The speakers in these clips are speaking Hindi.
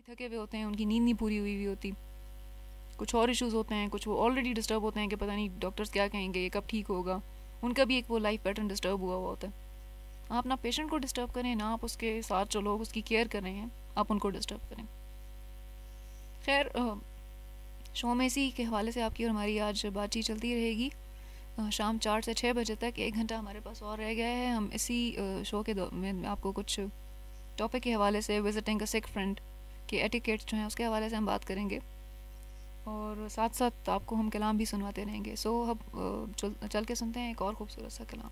थके हुए होते हैं, उनकी नींद नहीं पूरी हुई होती, कुछ और इश्यूज़ होते हैं, कुछ वो ऑलरेडी डिस्टर्ब होते हैं कि पता नहीं डॉक्टर्स क्या कहेंगे, ये कब ठीक होगा, उनका भी एक वो लाइफ पैटर्न डिस्टर्ब हुआ होता है। आप ना पेशेंट को डिस्टर्ब करें, ना आप उसके साथ जो लोग उसकी केयर कर रहे हैं आप उनको डिस्टर्ब करें। खैर, शो में इसी के हवाले से आपकी और हमारी आज बातचीत चलती रहेगी शाम 4 से 6 बजे तक। 1 घंटा हमारे पास और रह गया है। हम इसी शो के में आपको कुछ टॉपिक के हवाले से, विजिटिंग अ सिक फ्रेंड के एटिकेट्स जो हैं उसके हवाले से हम बात करेंगे, और साथ साथ आपको हम कलाम भी सुनवाते रहेंगे। सो अब चल के सुनते हैं एक और खूबसूरत सा कलाम।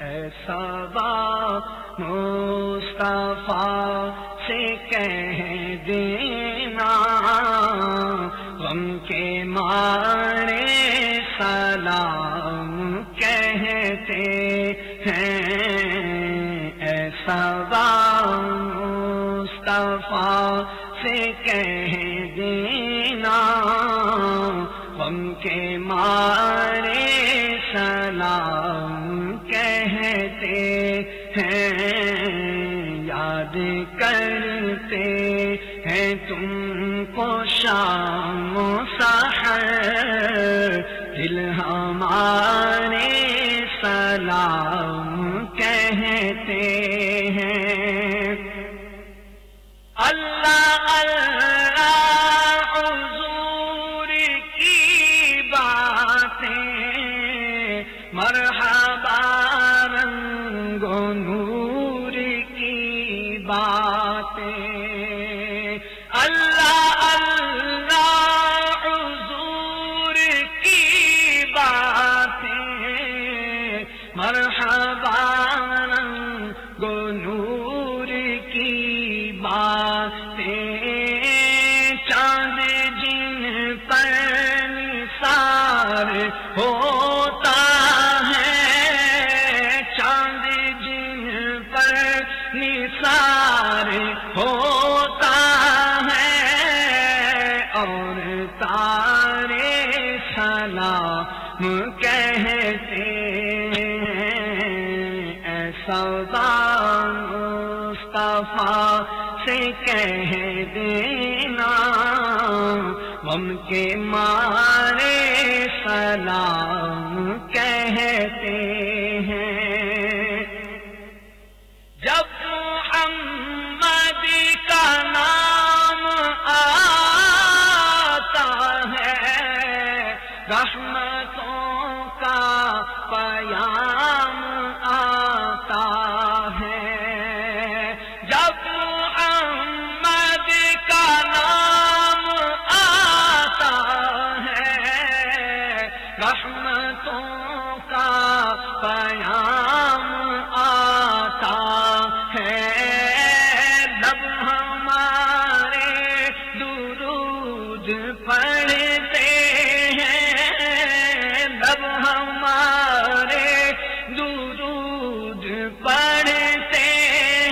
ऐसा बात मुस्तफा से कह देना गम के मारे सलाम कहते हैं। ऐसा बात मुस्तफा से कह देना गम के मारे सलाम कहते हैं। याद करते हैं तुमको शाम सहर दिल हमारे सलाम कहते हैं। अल्लाह अल्लाह हुजूर की बातें मरहबा रंगो नूर की बातें। अल्लाह अल्लाह हुजूर की बातें मरहबा रंगो नूर की बातें। चांद जिन पर निसार होता है, चांद जिन पर निसार होता है, और तारे सलाम कहते हैं। ऐसा मुस्तफा से कह देना गम के मारे सलाम कहते हैं। जब मुहम्मद का नाम आता है, रहमतों का पयाम आता है। जब मुहम्मद का नाम आता है, रहमतों का पयाम आता है। लब हमारे दुरूद पढ़ते हैं, लब हमारे दुरूद पढ़ते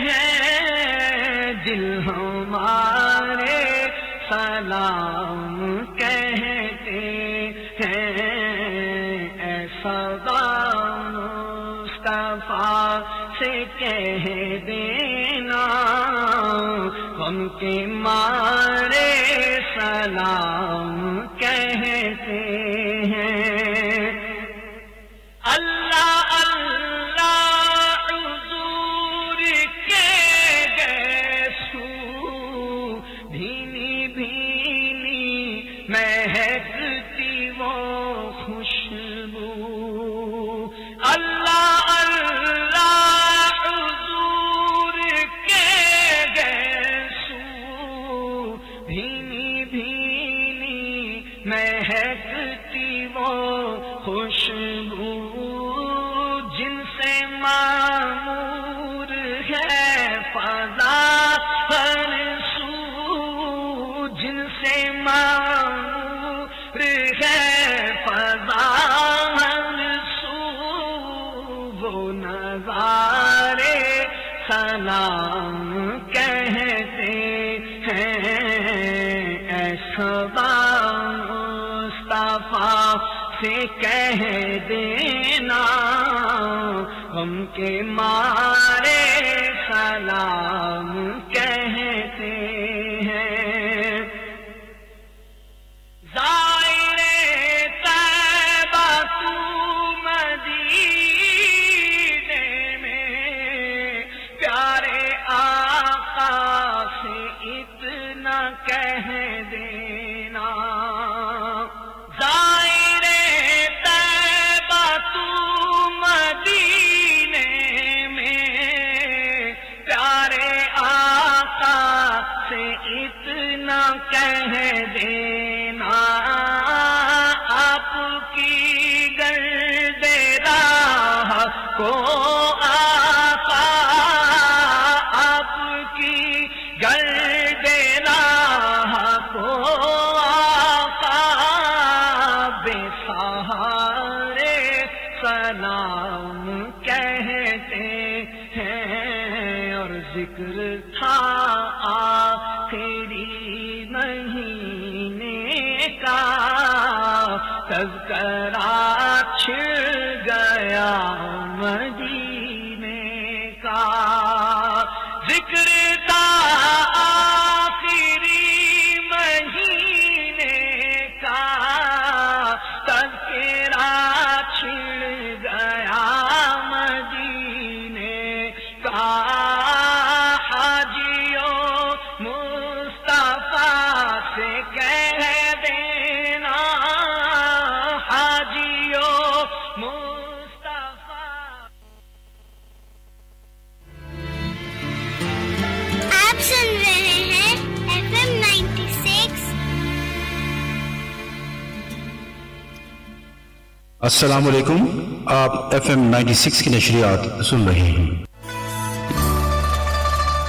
हैं, दिल हमारे सलाम कहते हैं। ऐसा मुस्तफा से कह देना गम के मारे सलाम कहते हैं। अल्लाह अल्लाह हुजूर के महकती वो खुशबू जिनसे मामूर है फज़ा हर सू, जिनसे मामूर है फज़ा हर सू, वो नज़ारे सलाम कहते हैं। ऐसा मुस्तफा से कह देना गम के मारे सलाम कहते हैं। ज़ाहिरे तैबा तू मदीने में प्यारे आका से इतना कह देना। ज़ाहिरे तैबा तू मदीने में प्यारे आका से इतना कह देना। आपकी गर्दे राह को आका, आपकी गर्दे राह को आका बेसहारे सलाम कहते हैं। और जिक्र था आखिरी महीने का, तज़किरा छिड़ गया मदीने का। जिक्र था आखिरी महीने का, तज़किरा छिड़ गया मदीने का। हाजियों मुस्तफा से कह देना, हाजियों मुस्तफा। आप सुन रहे हैं FM 96। अस्सलामुअलैकुम, आप FM 96 की नशरियात सुन रहे हैं।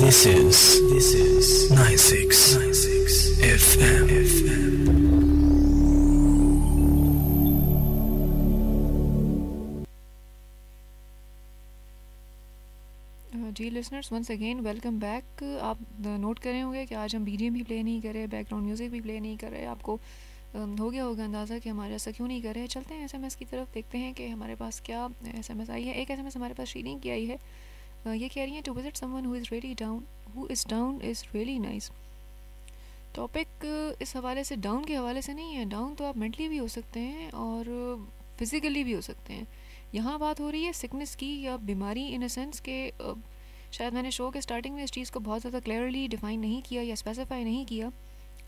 This is 96 FM. जी listeners, once again welcome back. आप नोट करे होंगे कि आज हम बीजीएम भी प्ले नहीं कर रहे, बैकग्राउंड म्यूज़िक भी प्ले नहीं कर रहे। आपको हो गया होगा अंदाज़ा कि हमारे ऐसा क्यों नहीं कर रहे। चलते हैं एसएमएस की तरफ, देखते हैं कि हमारे पास क्या एसएमएस आई है। एक एसएमएस हमारे पास शीरिन की आई है। ये कह रही है to visit someone who is really down, who is down is really nice. Topic इस हवाले से डाउन के हवाले से नहीं है। डाउन तो आप मेंटली भी हो सकते हैं और फिज़िकली भी हो सकते हैं। यहाँ बात हो रही है सिकनेस की या बीमारी, इन अ सेंस के शायद मैंने शो के स्टार्टिंग में इस चीज़ को बहुत ज़्यादा क्लियरली डिफ़ाइन नहीं किया या स्पेसिफाई नहीं किया।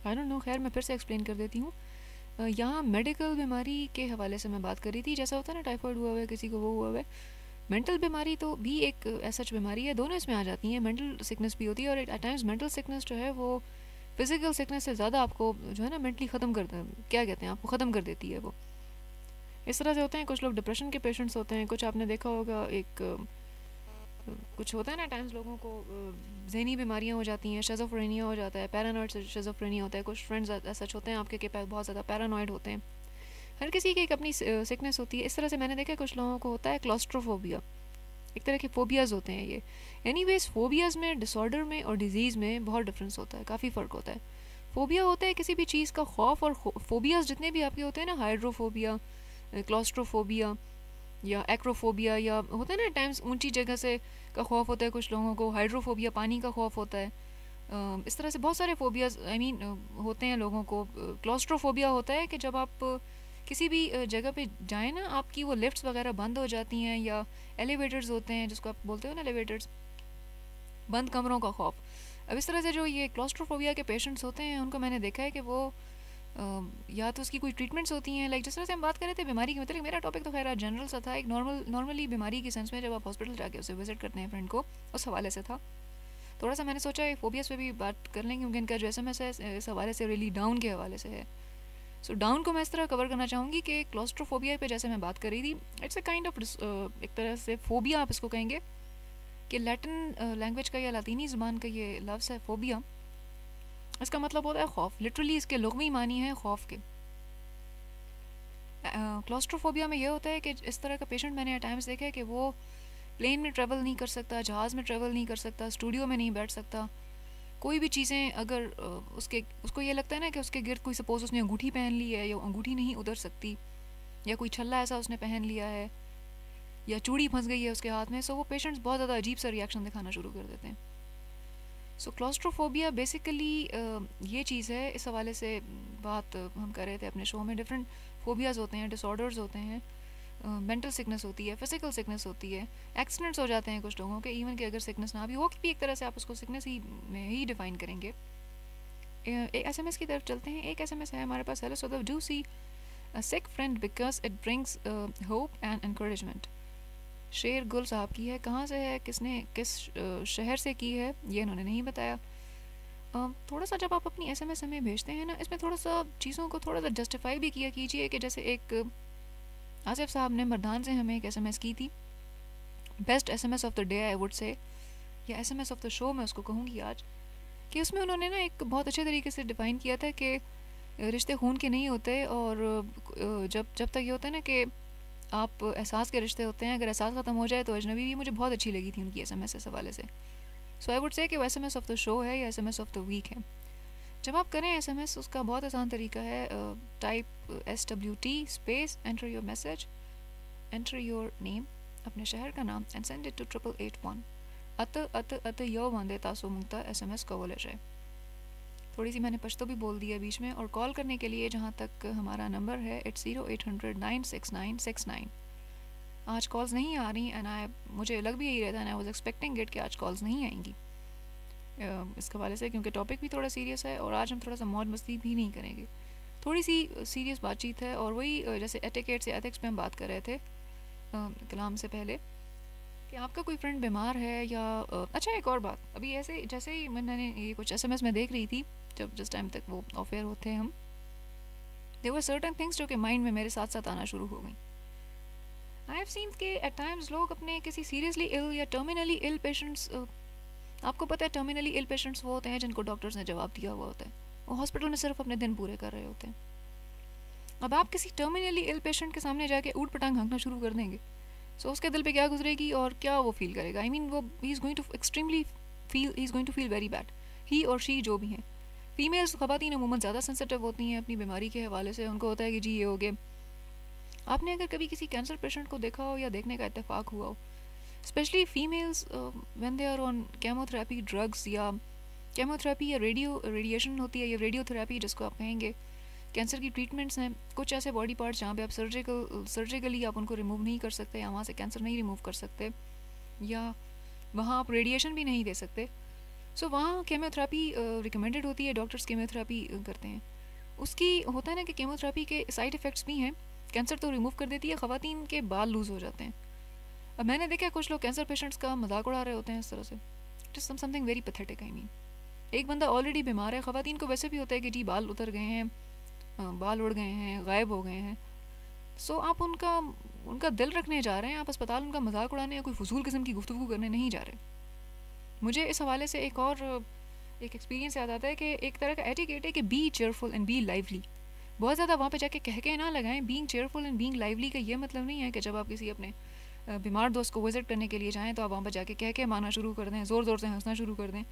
आई डोंट नो, खैर मैं फिर से एक्सप्लेन कर देती हूँ। यहाँ मेडिकल बीमारी के हवाले से मैं बात कर रही थी। जैसा होता है ना, टाइफाइड हुआ हुआ है किसी को, वो हुआ हुआ है। मेंटल बीमारी तो भी एक ऐसा बीमारी है, दोनों इसमें आ जाती हैं। मेंटल सिकनेस भी होती है और एट टाइम्स मेंटल सिकनेस जो है वो फिज़िकल सिकनेस से ज़्यादा आपको जो है ना मेंटली ख़त्म कर, क्या कहते हैं, आपको ख़त्म कर देती है वो। इस तरह से होते हैं कुछ लोग डिप्रेशन के पेशेंट्स होते हैं। कुछ आपने देखा होगा, एक कुछ होता है ना टाइम्स लोगों को ज़हनी बीमारियां हो जाती हैं, शिज़ोफ्रेनिया हो जाता है, पैरानॉइड शिज़ोफ्रेनिया होता है। कुछ फ्रेंड्स सच होते हैं आपके कि बहुत ज़्यादा पैरानॉइड होते हैं। हर किसी की एक अपनी सिकनेस होती है। इस तरह से मैंने देखा कुछ लोगों को होता है क्लॉस्ट्रोफोबिया, एक तरह के फोबियाज़ होते हैं ये। एनीवेज, फोबियाज़ में, डिसऑर्डर में और डिजीज़ में बहुत डिफरेंस होता है, काफ़ी फ़र्क होता है। फोबिया होता है किसी भी चीज़ का खौफ, और फोबियाज़ जितने भी आपके होते हैं ना, हाइड्रोफोबिया, क्लॉस्ट्रोफोबिया या एक्रोफोबिया, या होता है ना टाइम्स ऊंची जगह से का खौफ होता है कुछ लोगों को, हाइड्रोफोबिया पानी का खौफ होता है। इस तरह से बहुत सारे फोबियाज़ होते हैं लोगों को। क्लॉस्ट्रोफोबिया होता है कि जब आप किसी भी जगह पे जाएं ना, आपकी वो लिफ्ट्स वगैरह बंद हो जाती हैं, या एलिवेटर्स होते हैं जिसको आप बोलते हो ना एलिवेटर्स, बंद कमरों का खौफ। अब इस तरह से जो ये क्लॉस्ट्रोफोबिया के पेशेंट्स होते हैं उनको मैंने देखा है कि वो या तो उसकी कोई ट्रीटमेंट्स होती हैं, लाइक जिस तरह से हम बात कर रहे थे बीमारी की, मतलब मेरा टॉपिक तो खैर जनरल सा था, एक नॉर्मली बीमारी की सेंस में जब आप हॉस्पिटल जाके उसे विजिट करते हैं फ्रेंड को, उस हवाले से था। थोड़ा सा मैंने सोचा फोबियास पे भी बात कर लेंगे क्योंकि इनका जो SMS है इस हवाले से रियली डाउन के हवाले से है। सो डाउन को मैं इस तरह कवर करना चाहूँगी कि क्लॉस्ट्रोफोबिया पे जैसे मैं बात कर रही थी, इट्स अ काइंड ऑफ एक तरह से फोबिया आप इसको कहेंगे कि लैटिन लैंग्वेज का या लातीनी ज़ुबान का ये लफ्ज़ है फोबिया। इसका मतलब होता है खौफ, लिटरली इसके लुग़वी मानी है खौफ के। क्लॉस्ट्रोफोबिया में ये होता है कि इस तरह का पेशेंट मैंने एट टाइम्स देखा है कि वो प्लेन में ट्रैवल नहीं कर सकता, जहाज़ में ट्रैवल नहीं कर सकता, स्टूडियो में नहीं बैठ सकता, कोई भी चीज़ें अगर उसको ये लगता है ना कि उसके गिर्द कोई सपोज उसने अंगूठी पहन ली है या अंगूठी नहीं उतर सकती, या कोई छल्ला ऐसा उसने पहन लिया है, या चूड़ी फंस गई है उसके हाथ में, सो वो पेशेंट्स बहुत ज़्यादा अजीब सा रिएक्शन दिखाना शुरू कर देते हैं। सो क्लॉस्ट्रोफोबिया बेसिकली ये चीज़ है। इस हवाले से बात हम कर रहे थे अपने शो में। डिफरेंट फोबियाज़ होते हैं, डिसऑर्डर्स होते हैं, मेंटल सिकनेस होती है, फिजिकल सिकनेस होती है, एक्सीडेंट्स हो जाते हैं कुछ लोगों के, इवन कि अगर सिकनेस ना भी हो भी एक तरह से आप उसको सिकनेस ही में ही डिफाइन करेंगे। एक SMS की तरफ चलते हैं। एक SMS है हमारे पास, hello so do see a sick friend because it brings hope and encouragement. Sher Gul साहब की है, कहाँ से है, किसने किस शहर से की है ये इन्होंने नहीं बताया। थोड़ा सा जब आप अपनी SMS हमें भेजते हैं ना, इसमें थोड़ा सा चीज़ों को थोड़ा सा जस्टिफाई भी किया कीजिए कि जैसे एक आसिफ साहब ने मर्दान से हमें एक SMS की थी, best SMS of the day I would say, या SMS ऑफ द शो मैं उसको कहूँगी आज, कि उसमें उन्होंने ना एक बहुत अच्छे तरीके से डिफ़ाइन किया था कि रिश्ते खून के नहीं होते, और जब तक ये होता है ना कि आप एहसास के रिश्ते होते हैं, अगर एहसास ख़त्म हो जाए तो अजनबी भी। मुझे बहुत अच्छी लगी थी उनकी SMS इस हवाले से। सो आई वुड से कि वो SMS ऑफ द शो है या SMS ऑफ द वीक है। जब आप करें SMS, उसका बहुत आसान तरीका है, type SWT space enter your message, enter your name, अपने शहर का नाम, एंड सेंड इट टू 8881 अत यो वंदे तासो मुंगता SMS कवल है। थोड़ी सी मैंने पश्तो भी बोल दिया बीच में। और कॉल करने के लिए जहाँ तक हमारा नंबर है, इट्स 0800 96969। आज कॉल्स नहीं आ रही एंड मुझे लग भी यही रहता है, आई वाज एक्सपेक्टिंग इट कि आज कॉल्स नहीं आएंगी इस हवाले से, क्योंकि टॉपिक भी थोड़ा सीरियस है और आज हम थोड़ा सा मौज मस्ती भी नहीं करेंगे, थोड़ी सी सीरियस बातचीत है। और वही जैसे एटिकेट से एथिक्स पे हम बात कर रहे थे कलाम से पहले, कि आपका कोई फ्रेंड बीमार है या अच्छा एक और बात, अभी ऐसे जैसे ही मैंने ये कुछ SMS में देख रही थी जब जिस टाइम तक वो अफेयर होते हैं हम, देयर वर सर्टेन थिंग्स जो कि माइंड में मेरे साथ साथ आना शुरू हो गई। आई हैव सीन कि एट टाइम्स लोग अपने किसी सीरियसली इल या टर्मिनली इल पेशेंट्स, आपको पता है टर्मिनली इल पेशेंट्स वो होते हैं जिनको डॉक्टर्स ने जवाब दिया हुआ होता है, वो हॉस्पिटल में सिर्फ अपने दिन पूरे कर रहे होते हैं। अब आप किसी टर्मिनली इल पेशेंट के सामने जाके ऊट पटांग हंकना शुरू कर देंगे, सो उसके दिल पे क्या गुजरेगी और क्या वो फील करेगा। आई मीन वो he is going to feel very bad, he और शी जो भी हैं। फीमेल्स ख़वातीन अमूमन ज़्यादा सेंसिटिव होती हैं अपनी बीमारी के हवाले से, उनको होता है कि जी ये हो गया। आपने अगर कभी किसी कैंसर पेशेंट को देखा हो या देखने का इत्तेफाक हुआ हो, specially females when they are on chemotherapy drugs या केमोथेरेपी या रेडिएशन होती है या रेडियोथेरेपी जिसको आप कहेंगे, कैंसर की ट्रीटमेंट्स हैं। कुछ ऐसे बॉडी पार्ट्स जहाँ पे आप सर्जिकली आप उनको रिमूव नहीं कर सकते, या वहाँ से कैंसर नहीं रिमूव कर सकते, या वहाँ आप रेडिएशन भी नहीं दे सकते, सो वहाँ केमोथेरेपी रिकमेंडेड होती है, डॉक्टर्स केमोथेरेपी करते हैं। उसकी होता है ना कि केमोथेरेपी के साइड इफ़ेक्ट्स भी हैं, कैंसर तो रिमूव कर देती है, ख़वातीन के बाल लूज़ हो जाते हैं। अब मैंने देखा कुछ लोग कैंसर पेशेंट्स का मजाक उड़ा रहे होते हैं इस तरह से, it is something very pathetic. I mean एक बंदा ऑलरेडी बीमार है, ख़वातीन को वैसे भी होता है कि जी बाल उतर गए हैं, बाल उड़ गए हैं, गायब हो गए हैं, सो आप उनका दिल रखने जा रहे हैं, आप अस्पताल उनका मजाक उड़ाने या कोई फजूल किस्म की गुफ्तगू करने नहीं जा रहे। मुझे इस हवाले से एक एक्सपीरियंस याद आता है कि एक तरह का एटिकेट है कि be cheerful and be lively. बहुत ज़्यादा वहाँ पे जाके कह के ना लगाएं। Being cheerful and being lively का ये मतलब नहीं है कि जब आप किसी अपने बीमार दोस्त को विजिट करने के लिए जाएँ तो आप वहाँ पर जाके कह के माना शुरू कर दें, ज़ोर ज़ोर से हंसना शुरू कर दें,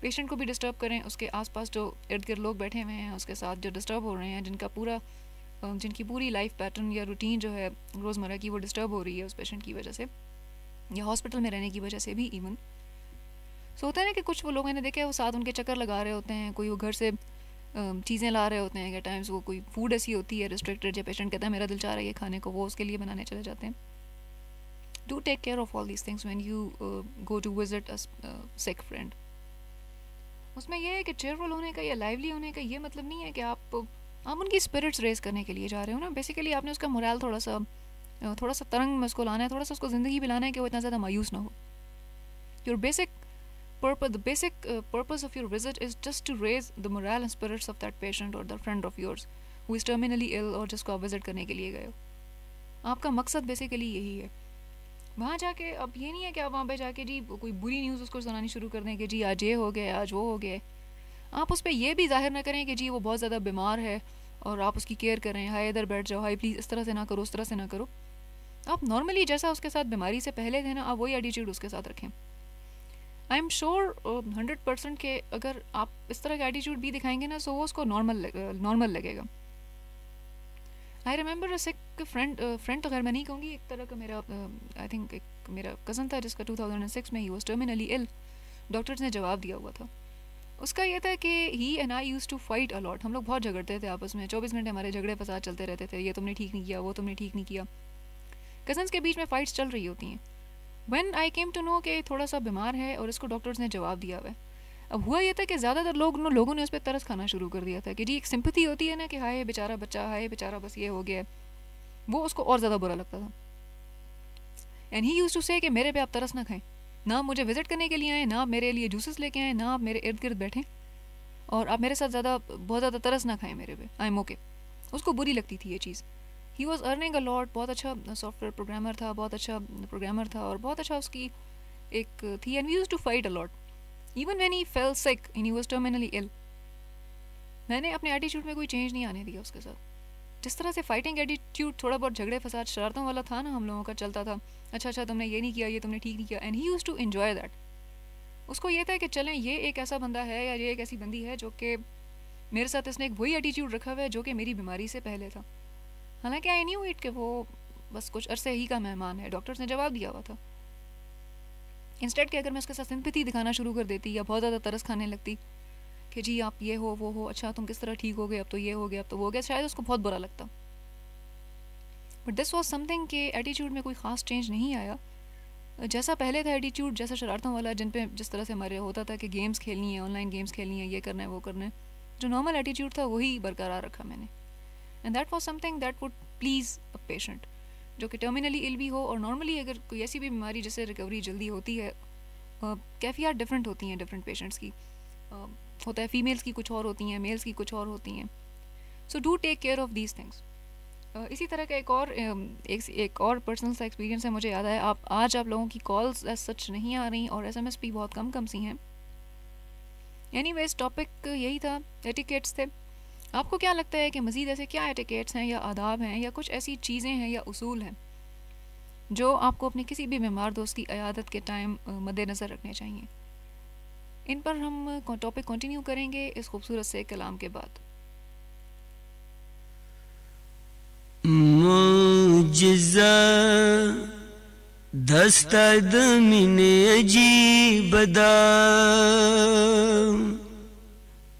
पेशेंट को भी डिस्टर्ब करें, उसके आसपास जो इर्द गिर्द लोग बैठे हुए हैं उसके साथ जो डिस्टर्ब हो रहे हैं, जिनकी पूरी लाइफ पैटर्न या रूटीन जो है रोज़मर्रा की वो डिस्टर्ब हो रही है उस पेशेंट की वजह से या हॉस्पिटल में रहने की वजह से भी इवन। सो होता है ना कि कुछ वो लोग मैंने देखे वो साथ उनके चक्कर लगा रहे होते हैं, कोई वो घर से चीज़ें ला रहे होते हैं कि टाइम्स वो कोई फूड ऐसी होती है रिस्ट्रिक्टेड, या पेशेंट कहता है मेरा दिल चाह रहा है ये खाने को, वो उसके लिए बनाने चले जाते हैं. Do take care of all these things when you go to visit a sick friend. उसमें यह है कि चेयरफुल होने का या लाइवली होने का ये मतलब नहीं है कि आप उनकी स्पिरिट्स रेज करने के लिए जा रहे हो ना. बेसिकली आपने उसका मोरल थोड़ा सा तरंग में उसको लाना है, थोड़ा सा उसको ज़िंदगी भी लाना है कि वो इतना ज़्यादा मायूस ना हो. Your basic purpose, the basic purpose of your visit is just to raise the morale and spirits of that patient or the friend of yours who is terminally ill, और जिसको आप विजिट करने के लिए गए हो. आपका मकसद बेसिकली यही है. वहाँ जाके अब ये नहीं है कि आप वहाँ पे जाके जी कोई बुरी न्यूज़ उसको सुनानी शुरू कर दें कि जी आज ये हो गया, आज वो हो गया. आप उस पर यह भी जाहिर ना करें कि जी वो बहुत ज़्यादा बीमार है और आप उसकी केयर करें, हाय इधर बैठ जाओ, हाय प्लीज़ इस तरह से ना करो, उस तरह से ना करो. आप नॉर्मली जैसा उसके साथ बीमारी से पहले थे ना, आप वही एटीट्यूड उसके साथ रखें. आई एम श्योर 100% के अगर आप इस तरह का एटीट्यूड भी दिखाएंगे ना, सो वो उसको नॉर्मल लगेगा. I remember a sick friend तो खैर मैं नहीं कहूँगी, एक तरह का मेरा आई थिंक एक मेरा कज़न था जिसका 2006 में he was terminally ill. Doctors ने जवाब दिया हुआ था. उसका ये था कि he and I used to fight a lot. हम लोग बहुत झगड़ते थे आपस में, 24 घंटे हमारे झगड़े फसाद चलते रहते थे, ये तुमने ठीक नहीं किया, वो तुमने ठीक नहीं किया. कज़न्स के बीच में फ़ाइट्स चल रही होती हैं. When I came to know कि थोड़ा सा बीमार है और इसको डॉक्टर्स ने जवाब दिया हुआ है. अब हुआ ये था कि ज़्यादातर लोगों ने उस पर तरस खाना शुरू कर दिया था कि जी एक सिंपैथी होती है ना कि हाय बेचारा बच्चा, हाय बेचारा बस ये हो गया है. वो उसको और ज़्यादा बुरा लगता था. And he used to say कि मेरे पे आप तरस ना खाएं, ना आप मुझे विजिट करने के लिए आएँ, ना आप मेरे लिए जूसेस लेके आएँ, ना आप मेरे इर्द गिर्द बैठें, और आप मेरे साथ बहुत ज़्यादा तरस ना खाएं मेरे पे. I am okay. उसको बुरी लगती थी ये चीज़. He was earning a lot. बहुत अच्छा सॉफ्टवेयर प्रोग्रामर था, बहुत अच्छा प्रोग्रामर था, और बहुत अच्छा उसकी एक थी. And we used to fight a lot even when he fell sick and he was terminally ill. मैंने अपने एटीट्यूड में कोई चेंज नहीं आने दिया उसके साथ. जिस तरह से फाइटिंग एटीट्यूड थोड़ा बहुत झगड़े फसाद शरारतों वाला था ना हम लोगों का चलता था, अच्छा तुमने ये नहीं किया, ये तुमने ठीक नहीं किया, and he used to enjoy that. उसको ये था कि चलें ये एक ऐसा बंदा है या ये एक ऐसी बंदी है जो कि मेरे साथ इसने एक वही एटीट्यूड रखा हुआ है जो कि मेरी बीमारी से पहले था. हालांकि आई न्यू इट कि वो बस कुछ अरसे ही का मेहमान है. डॉक्टर्स ने जवाब दिया हुआ था. इंस्टेड कि अगर मैं उसके साथ सिंपैथी दिखाना शुरू कर देती या बहुत ज़्यादा तरस खाने लगती कि जी आप ये हो वो हो, अच्छा तुम किस तरह ठीक हो गए, अब तो ये हो गया, अब तो वो हो गया, शायद उसको बहुत बुरा लगता. बट दिस वॉज समथिंग कि एटीट्यूड में कोई ख़ास चेंज नहीं आया. जैसा पहले था एटीट्यूड, जैसा शरारतों वाला जिस तरह से हमारे होता था कि गेम्स खेलनी है, ऑनलाइन गेम्स खेलनी है, ये करना है वो करना है, जो नॉर्मल एटीट्यूड था वही बरकरार रखा मैंने. And that was something that would please a patient जो कि टर्मिनली इल भी हो. और नॉर्मली अगर कोई ऐसी भी बीमारी जिससे रिकवरी जल्दी होती है, कैफियत डिफरेंट होती हैं डिफरेंट पेशेंट्स की. होता है फीमेल्स की कुछ और होती हैं, मेल्स की कुछ और होती हैं. So do take care of these things. इसी तरह का एक और पर्सनल सा एक्सपीरियंस है, मुझे याद है. आज आप लोगों की कॉल्स एज सच नहीं आ रही और SMS भी बहुत कम सी हैं. एनीवेज टॉपिक यही था, एटिकेट्स थे. आपको क्या लगता है कि मज़ीद ऐसे क्या एटिकेट्स हैं या आदाब हैं या कुछ ऐसी चीज़ें हैं या उसूल हैं जो आपको अपने किसी भी बीमार दोस्त की अयादत के टाइम मद्देनज़र रखने चाहिए? इन पर हम टॉपिक कंटिन्यू करेंगे इस खूबसूरत से कलाम के बाद. मुझजा दस्तद मिने अजीब दा,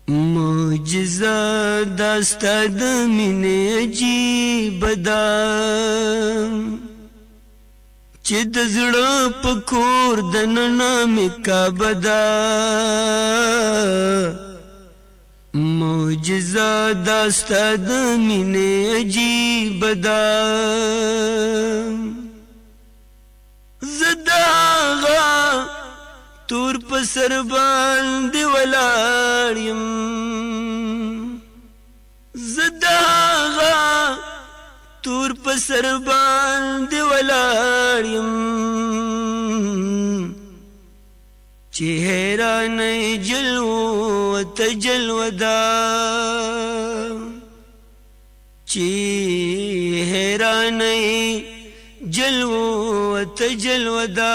मुझजा दस्तद मिने अजीब दा, चिद जड़ा पकोर दनना में का बदा, मुझजा दस्तद मिने अजीब दा, जदागा तूर पसर बांध वलाड़ियम, जदागा तूर पसर बांध वलाड़ियम, चेहरा नहीं जलवत जलवदा, चेहरा नहीं जलवत जलवदा,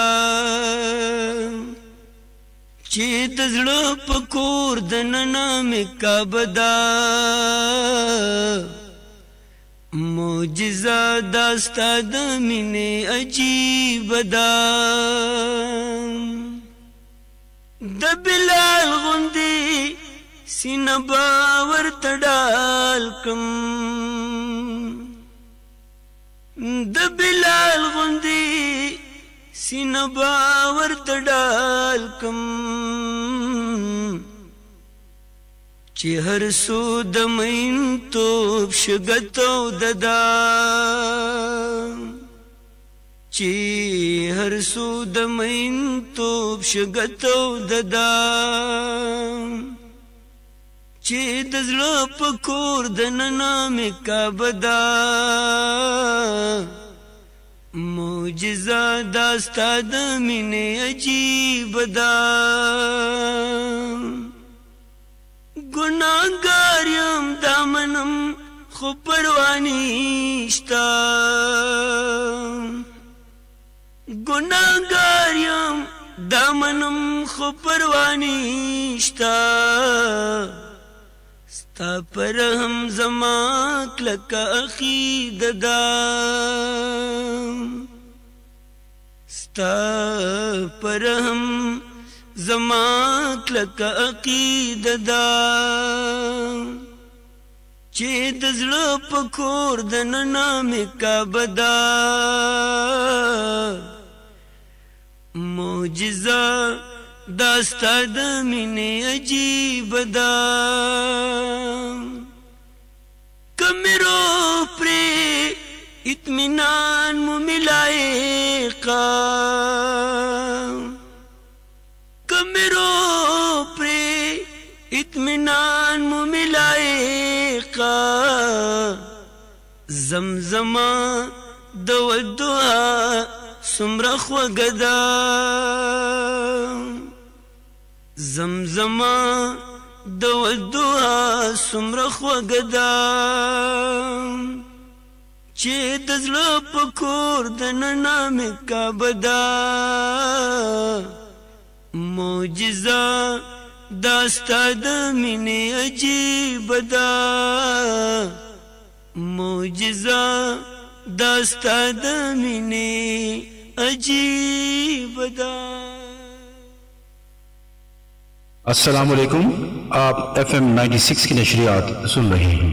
चेत जड़ो पकोर दनना में का बदा, मुझजा दास्ता दमिने अजीब दा, दबिलाल गुंदी सीना बावर तडाल कम द बिलाल गुंदी सीना बावर तडाल कम ची हर सूद मैन तोब शगतो ददा ची हर सूद मैन तोब शगतो ददा ची दजलो पकोर दनना में का बदा मुजिजा दास्ता दमिने अजीब दा गुनाहगारियम दामनम खो परवानीश्ता गुनाहगारियम दामनम खो परवानीश्ता स्ता पर हम जमा क्लका अखीददा स्ता पर हम जमा क्लका अकीददा चे दजलो पकोर दनना में का बदा मुजिजा दास्ता दमिने अजीब दा कमेरो प्रे इत्मीनान मु मिलाए का कमेरो प्रे इत्मीनान मु मिलाए का जमजमा दवल दुआ सुमरख व गदा जमजमा दवल दुआ सुमरख व गदा चे दजलो पकोर दनना में का बदा मुजिजा दास्ता दमिने अजीब दा मुजिजा दास्ता दमिने अजीब दा। अस्सलाम वालेकुम, आप FM 96 की नशरियात सुन रहे हैं।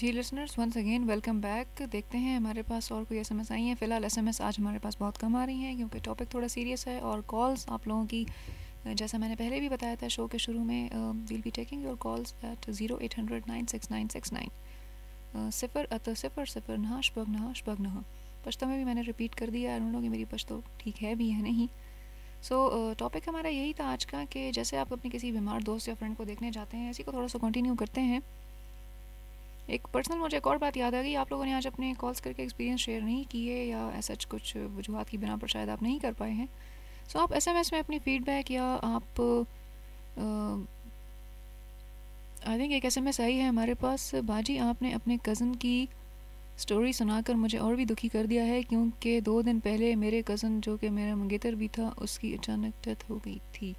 जी listeners once again welcome back. देखते हैं हमारे पास और कोई एसएमएस आई हैं। फ़िलहाल एसएमएस आज हमारे पास बहुत कम आ रही हैं क्योंकि टॉपिक थोड़ा सीरियस है, और कॉल्स आप लोगों की जैसा मैंने पहले भी बताया था शो के शुरू में, will be taking your calls at 0800-96969 0 नहा शपग नहा। पश्तो में भी मैंने रिपीट कर दिया, आई डोंट नो कि मेरी पश्तो ठीक है भी है नहीं। सो टॉपिक हमारा यही था आज का कि जैसे आप अपने किसी बीमार दोस्त या फ्रेंड को देखने जाते हैं, इसी को थोड़ा सा कंटिन्यू करते हैं। एक पर्सनल मुझे एक और बात याद आ गई, आप लोगों ने आज अपने कॉल्स करके एक्सपीरियंस शेयर नहीं किए या ऐसा कुछ वजूहत की बिना पर शायद आप नहीं कर पाए हैं। सो आप एसएमएस में अपनी फीडबैक या आप आई थिंक एक एसएमएस आई है हमारे पास, बाजी आपने अपने कज़न की स्टोरी सुनाकर मुझे और भी दुखी कर दिया है क्योंकि 2 दिन पहले मेरे कज़न जो कि मेरा मंगेतर भी था उसकी अचानक डेथ हो गई थी।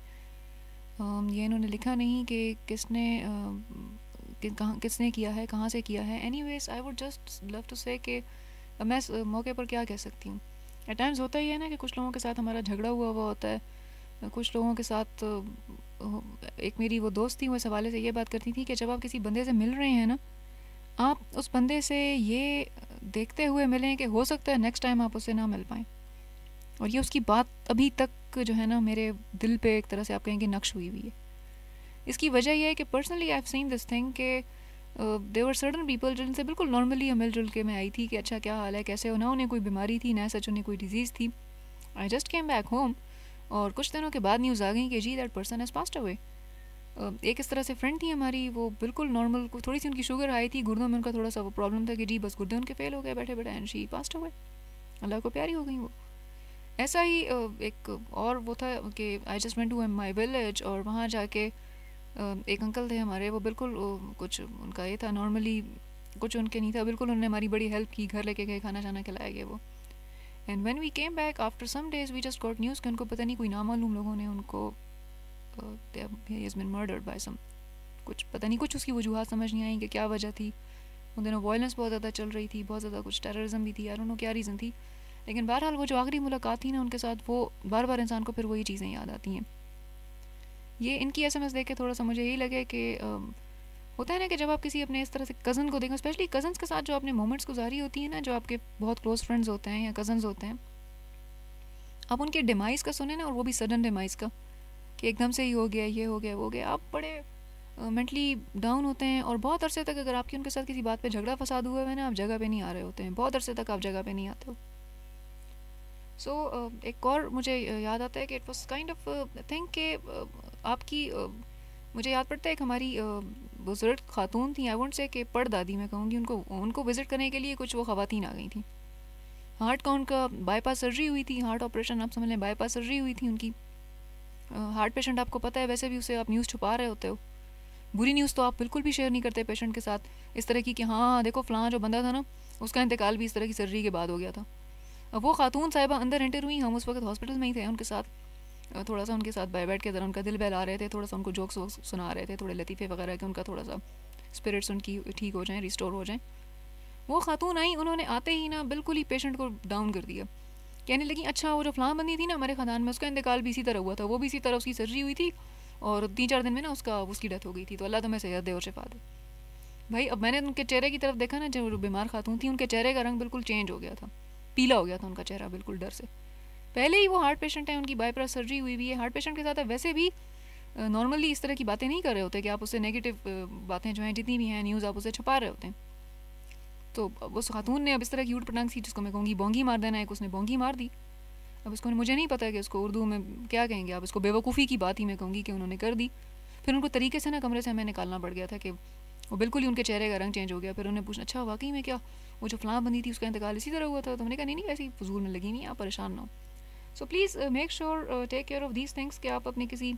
ये इन्होंने लिखा नहीं कि किसने किया है, कहाँ से किया है। Anyways I would just love to say कि मैं इस मौके पर क्या कह सकती हूँ। एट टाइम्स होता ही है ना कि कुछ लोगों के साथ हमारा झगड़ा हुआ होता है, कुछ लोगों के साथ एक मेरी वो दोस्त थी, वो इस हवाले से ये बात करती थी कि जब आप किसी बंदे से मिल रहे हैं ना, आप उस बंदे से ये देखते हुए मिलें कि हो सकता है नेक्स्ट टाइम आप उससे ना मिल पाएँ। और ये उसकी बात अभी तक जो है ना मेरे दिल पे एक तरह से आप कहेंगे नक्श हुई हुई है। इसकी वजह यह है कि personally I have seen this thing कि देयर वर सर्टन पीपल जिनसे बिल्कुल नॉर्मली मिलजुल के मैं आई थी कि अच्छा क्या हाल है, कैसे हो, ना उन्हें कोई बीमारी थी ना सच उन्हें कोई डिजीज़ थी। I just came back home और कुछ दिनों के बाद न्यूज़ आ गई कि जी that person has passed away. एक इस तरह से फ्रेंड थी हमारी, वो बिल्कुल नॉर्मल, थोड़ी सी उनकी शुगर हाई थी, गुर्दों में उनका थोड़ा सा वो प्रॉब्लम था कि जी बस गुर्दे उनके फेल हो गए बैठे बैठे, एंड शी पास्ड अवे। अल्लाह को प्यारी हो गई वो। ऐसा ही एक और वो था कि I just went to my village, और वहाँ जाके एक अंकल थे हमारे, वो बिल्कुल कुछ उनका ये था, नॉर्मली कुछ उनके नहीं था बिल्कुल. उन्होंने हमारी बड़ी हेल्प की, घर लेके गए, खाना शाना खिलाया गया वो. And when we came back after some days we just got news कि उनको पता नहीं कोई नामालूम लोगों ने उनको he has been murdered by some, कुछ पता नहीं, कुछ उसकी वजूहत समझ नहीं आई कि क्या वजह थी. उन दिनों वायलेंस बहुत ज़्यादा चल रही थी, बहुत ज़्यादा कुछ टेररिज्म भी थी, आई डोंट नो क्या रीज़न थी. लेकिन बहरहाल वो जो आखिरी मुलाकात थी ना उनके साथ, वो बार बार इंसान को फिर वही चीज़ें याद आती हैं. ये इनकी SMS देख के थोड़ा सा मुझे यही लगे कि होता है ना कि जब आप किसी अपने इस तरह से कज़न को देखें, स्पेशली कज़न्स के साथ जो आपने मोमेंट्स गुजारी होती है ना, जो आपके बहुत क्लोज फ्रेंड्स होते हैं या कज़न्स होते हैं, आप उनके डिमाइस का सुने ना, और वो भी सडन डिमाइस का, कि एकदम से ही हो गया, ये हो गया, वो हो गया, आप बड़े मेंटली डाउन होते हैं. और बहुत अरसे तक अगर आपकी उनके साथ किसी बात पे झगड़ा फसाद हुआ है ना, आप जगह पे नहीं आ रहे होते हैं, बहुत अरसे तक आप जगह पे नहीं आते हो. सो एक और मुझे याद आता है कि it was kind of think कि आपकी मुझे याद पड़ता है एक हमारी बुजुर्ग खातून थी, आई वोंट से कि पड़ दादी मैं कहूँगी, उनको विज़िट करने के लिए कुछ वो ख़वातीन आ गई थी. हार्ट का उनका बाईपास सर्जरी हुई थी, हार्ट ऑपरेशन आप समझ लें, बाईपास सर्जरी हुई थी उनकी. हार्ट पेशेंट आपको पता है, वैसे भी उसे आप न्यूज़ छुपा रहे होते हो. बुरी न्यूज़ तो आप बिल्कुल भी शेयर नहीं करते पेशेंट के साथ, इस तरह की कि हाँ देखो फ़लाँ जो बंदा था ना उसका इंतकाल भी इस तरह की सर्जरी के बाद हो गया था. अब वो खातून साहिबा अंदर एंटर हुई, हम उस वक्त हॉस्पिटल में ही थे उनके साथ, थोड़ा सा उनके साथ बैठ के ज़रा उनका दिल बहला रहे थे, थोड़ा सा उनको जोक्स वोक्स सुना रहे थे, थोड़े लतीफ़े वगैरह के, उनका थोड़ा सा स्पिरिट्स उनकी ठीक हो जाएँ, रिस्टोर हो जाएँ. वो खातून आई, उन्होंने आते ही ना बिल्कुल ही पेशेंट को डाउन कर दिया. कहने लगी अच्छा वो जो फ़लाँ बंदी थी ना हमारे ख़ानदान में, उसका इंतकाल भी इसी तरह हुआ था, वो भी इसी तरह उसकी सर्जरी हुई थी और 3-4 दिन में ना उसकी डेथ हो गई थी, तो अल्लाह तुम्हें सेहत दे और शिफा दे. भाई अब मैंने उनके चेहरे की तरफ देखा ना, जो बीमार खातून थी उनके चेहरे का रंग बिल्कुल चेंज हो गया था, पीला हो गया था उनका चेहरा बिल्कुल डर से. पहले ही वो हार्ट पेशेंट है, उनकी बाईपास सर्जरी हुई भी है. हार्ट पेशेंट के साथ वैसे भी नॉर्मली इस तरह की बातें नहीं कर रहे होते कि आप उससे नेगेटिव बातें जो हैं जितनी भी हैं न्यूज़ आप उसे छुपा रहे होते हैं. तो उस खातून ने अब इस तरह की ऊट पटांग सी, जिसको मैं कहूँगी बोंगी मार देना, एक उसने बोंगी मार दी. अब उसको मुझे नहीं पता कि उसको उर्दू में क्या कहेंगे आप, इसको बेवकूफ़ी की बात ही मैं कहूँगी कि उन्होंने कर दी. फिर उनको तरीके से ना कमरे से हमें निकालना पड़ गया था कि वो बिल्कुल ही उनके चेहरे का रंग चेंज हो गया. फिर उन्हें पूछना अच्छा वाकई में क्या वो जो फ़लाँ बंदी थी उसका इंतकाल इसी तरह हुआ था? तो हमने कहा नहीं ऐसी फजूल में लगी नहीं, आप परेशान ना हो. So please make sure take care of these things कि आप अपने किसी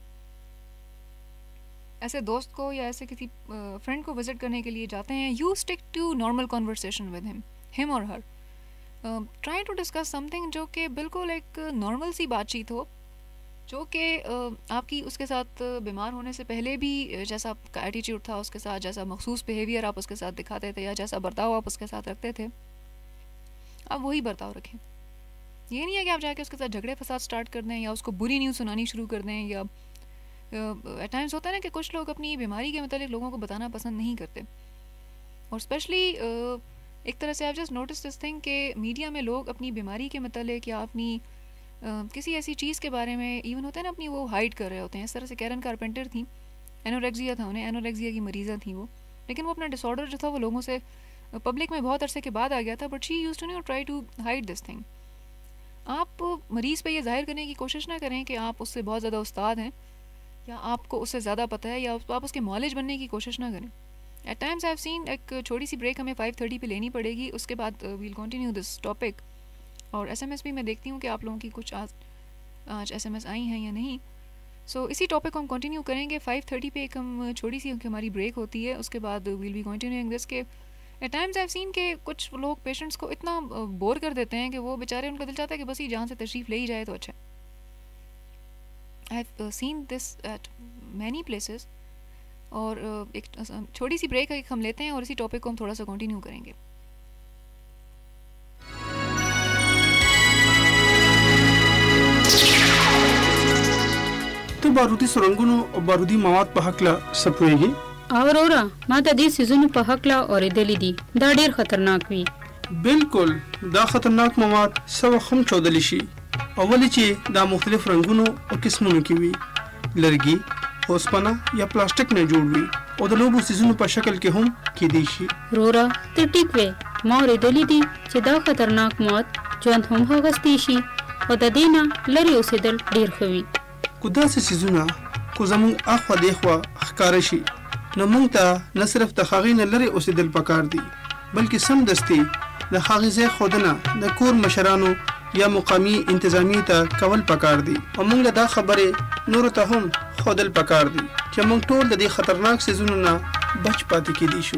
ऐसे दोस्त को या ऐसे किसी फ्रेंड को विज़िट करने के लिए जाते हैं, you stick to normal conversation with him और her. Try to discuss something जो कि बिल्कुल एक नॉर्मल सी बातचीत हो, जो कि आपकी उसके साथ बीमार होने से पहले भी जैसा आपका एटीट्यूड था उसके साथ, जैसा मखसूस बिहेवियर आप उसके साथ दिखाते थे या जैसा बर्ताव आप उसके साथ रखते थे, आप वही बर्ताव रखें. ये नहीं है कि आप जाके उसके साथ झगड़े फसाद स्टार्ट कर दें या उसको बुरी न्यूज़ सुनानी शुरू कर दें. या एट टाइम्स होता है ना कि कुछ लोग अपनी बीमारी के मतलब लोगों को बताना पसंद नहीं करते, और स्पेशली एक तरह से आप जस्ट नोटिस दिस थिंग कि मीडिया में लोग अपनी बीमारी के मतलब या अपनी किसी ऐसी चीज़ के बारे में इवन होता है ना अपनी वो हाइड कर रहे होते हैं. इस तरह से कैरन कारपेंटर थी, एनोरेक्सिया था उन्हें, एनोरेक्सिया की मरीज़ा थी वो, लेकिन वो अपना डिसऑर्डर जो था वो लोगों से पब्लिक में बहुत अरसे के बाद आ गया था, but she used to try to hide this thing. आप मरीज़ पे ये जाहिर करने की कोशिश ना करें कि आप उससे बहुत ज़्यादा उस्ताद हैं या आपको उससे ज़्यादा पता है, या आप उसके मौलिज बनने की कोशिश ना करें. At times I have seen, एक छोटी सी ब्रेक हमें 5:30 पे लेनी पड़ेगी, उसके बाद वील कंटिन्यू दिस टॉपिक. और SMS भी मैं देखती हूँ कि आप लोगों की कुछ आज SMS आई हैं या नहीं. सो इसी टॉपिक को हम कंटिन्यू करेंगे 5:30 पे. एक हम छोटी सी हमारी ब्रेक होती है, उसके बाद वील बी कंटिन्यूइंग दिस. के at times I have seen कि कुछ लोग पेशेंट्स को इतना बोर कर देते हैं कि वो बेचारे, उनका दिल चाहता है कि बस ही जहाँ से तशरीफ़ ले ही जाए तो अच्छा. आई have seen this eight many places. और एक छोटी सी ब्रेक हम लेते हैं और इसी टॉपिक को हम थोड़ा सा कंटिन्यू करेंगे. तो बारूदी सुरंगों और बारूदी मवाद पे हकला सपोएगी औरा माता दी सीजन पे हकला और दली दी दा ढेर खतरनाक वी. बिल्कुल दा खतरनाक मवाद सब हम चौदलिशी अवली ची दा मुख्तलिफ रंगों और किस्मों की वी, लरगी, ओस्पना या प्लास्टिक में जोड़ वी और दलोबू सीजन पर शक्ल के हम की दीशी रोरा ते टिकवे मोर दली दी ची दा खतरनाक मौत जोन हम हगस्तीशी और दा देना लरी उसे दल ढेर खवी. कुदा से सीजुना को जमुन आखवा देखवा खकारशी न मुंगता न सिर्फ तखागी न लरे उसे दिल पकार दी, बल्कि सम दस्ती न खागिज़े खुदना न कोर मशरानो या मुकामी इंतजामी ता कवल पकार दी. और मुंग दा खबरे नूर तहम खुदल पकार दी कि मुंग टोल दी खतरनाक सीजुना बच पाती की दीशु.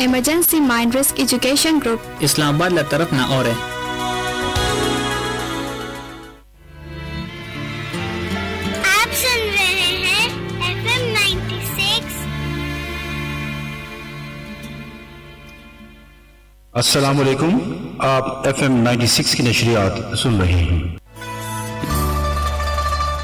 Emergency mind risk education group Islamabad ला तरफ ना और है। आप सुन रहे हैं FM 96। अस्सलाम वालेकुम, आप FM 96 की नशरियात सुन रहे हैं।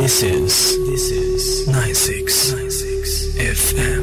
This is 96 FM.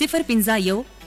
051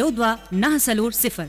1290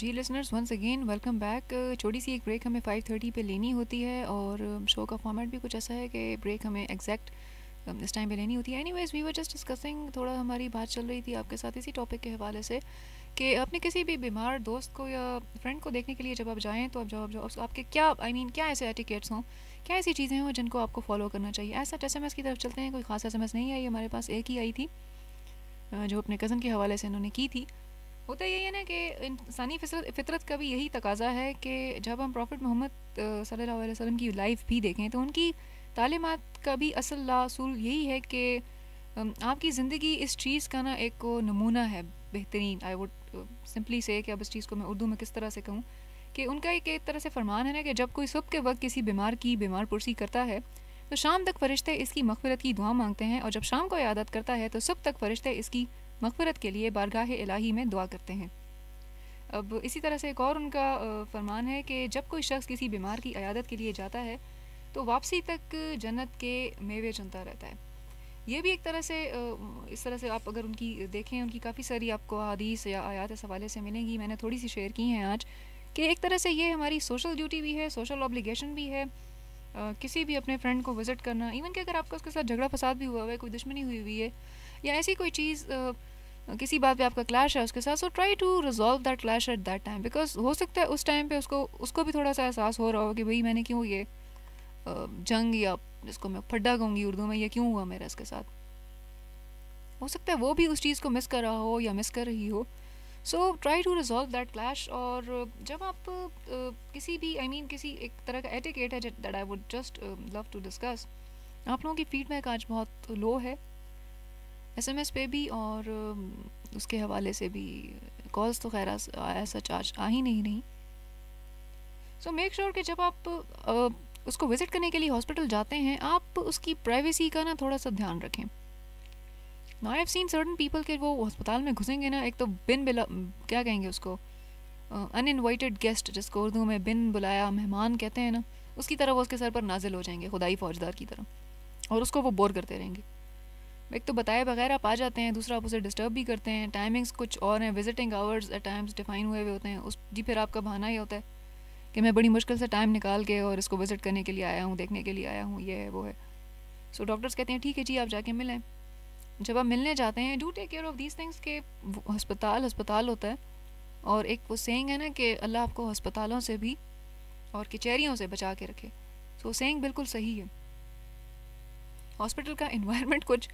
जी listeners once again welcome back. छोटी सी एक ब्रेक हमें 5:30 पे लेनी होती है और शो का फॉर्मेट भी कुछ ऐसा है कि ब्रेक हमें एग्जैक्ट इस टाइम पे लेनी होती है। Anyways we were just discussing, थोड़ा हमारी बात चल रही थी आपके साथ इसी टॉपिक के हवाले से कि अपने किसी भी बीमार दोस्त को या फ्रेंड को देखने के लिए जब आप जाएँ तो आप जब आपके क्या क्या ऐसे एटिकेट्स हों, क्या ऐसी चीज़ें हों जिनको आपको फॉलो करना चाहिए। ऐसा SMS की तरफ चलते हैं, कोई ख़ास SMS नहीं आई हमारे पास, एक ही आई थी जो अपने कज़न के हवाले से इन्होंने की थी। होता यही है ना कि इंसानी फितरत का भी यही तकाजा है कि जब हम प्रॉफिट मोहम्मद सल्लल्लाहु अलैहि वसल्लम की लाइफ भी देखें तो उनकी तालीमात का भी असल लासूल यही है कि आपकी ज़िंदगी इस चीज़ का ना एक नमूना है बेहतरीन। आई वुड सिंपली से कि अब इस चीज़ को मैं उर्दू में किस तरह से कहूँ कि उनका एक तरह से फरमान है ना कि जब कोई सुबह के वक्त किसी बीमार की बीमार पुरसी करता है तो शाम तक फ़रिश्ते इसकी मग़फ़िरत की दुआ मांगते हैं और जब शाम को इयादत करता है तो सुबह तक फ़रिश्ते इसकी मग़फ़िरत के लिए बारगाह इलाही में दुआ करते हैं। अब इसी तरह से एक और उनका फरमान है कि जब कोई शख्स किसी बीमार की इयादत के लिए जाता है तो वापसी तक जन्नत के मेवे चुनता रहता है। ये भी एक तरह से इस तरह से आप अगर उनकी देखें, उनकी काफ़ी सारी आपको हदीस या आयात इस हवाले से मिलेंगी, मैंने थोड़ी सी शेयर की हैं आज, कि एक तरह से ये हमारी सोशल ड्यूटी भी है, सोशल ऑब्लिगेशन भी है। किसी भी अपने फ्रेंड को विज़िट करना, इवन कि अगर आपका उसके साथ झगड़ा फसाद भी हुआ है, कोई दुश्मनी हुई हुई है या ऐसी कोई चीज़ किसी बात पे आपका क्लैश है उसके साथ, so try to resolve that clash at that time, because हो सकता है उस टाइम पे उसको भी थोड़ा सा एहसास हो रहा हो कि भाई मैंने क्यों ये जंग या जिसको मैं फड्डा कहूँगी उर्दू में, ये क्यों हुआ मेरा इसके साथ। हो सकता है वो भी उस चीज़ को मिस कर रहा हो या मिस कर रही हो। So try to resolve that clash. और जब आप किसी भी किसी एक तरह का एटिकेट है that I would just love to discuss. आप लोगों की फीडबैक आज बहुत लो है SMS पे भी और उसके हवाले से भी, कॉल्स तो खैर ऐसा चार्ज आ ही नहीं। सो मेक श्योर कि जब आप उसको विज़िट करने के लिए हॉस्पिटल जाते हैं आप उसकी प्राइवेसी का ना थोड़ा सा ध्यान रखें। Now I have scene certain people के वो अस्पताल में घुसेंगे ना, एक तो क्या कहेंगे उसको, अनइनवाइटेड गेस्ट, जिसको उर्दू में बिन बुलाया मेहमान कहते हैं ना, उसकी तरह वो उसके सर पर नाजिल हो जाएंगे खुदाई फौजदार की तरह और उसको वो बोर करते रहेंगे। एक तो बताए बगैर आप आ जाते हैं, दूसरा आप उसे डिस्टर्ब भी करते हैं। टाइमिंग्स कुछ और हैं, visiting hours at times define हुए होते हैं उस जी, फिर आपका बहाना ही होता है कि मैं बड़ी मुश्किल से टाइम निकाल के और इसको विज़िट करने के लिए आया हूँ, देखने के लिए आया हूँ, ये है वो है। सो डॉक्टर्स कहते हैं ठीक है जी आप जाके मिलें। जब आप मिलने जाते हैं do take care of these things के अस्पताल होता है और एक वो सेइंग है ना कि अल्लाह आपको अस्पतालों से भी और कचहरियों से बचा के रखे। सो सेइंग बिल्कुल सही है। हॉस्पिटल का इन्वायरमेंट कुछ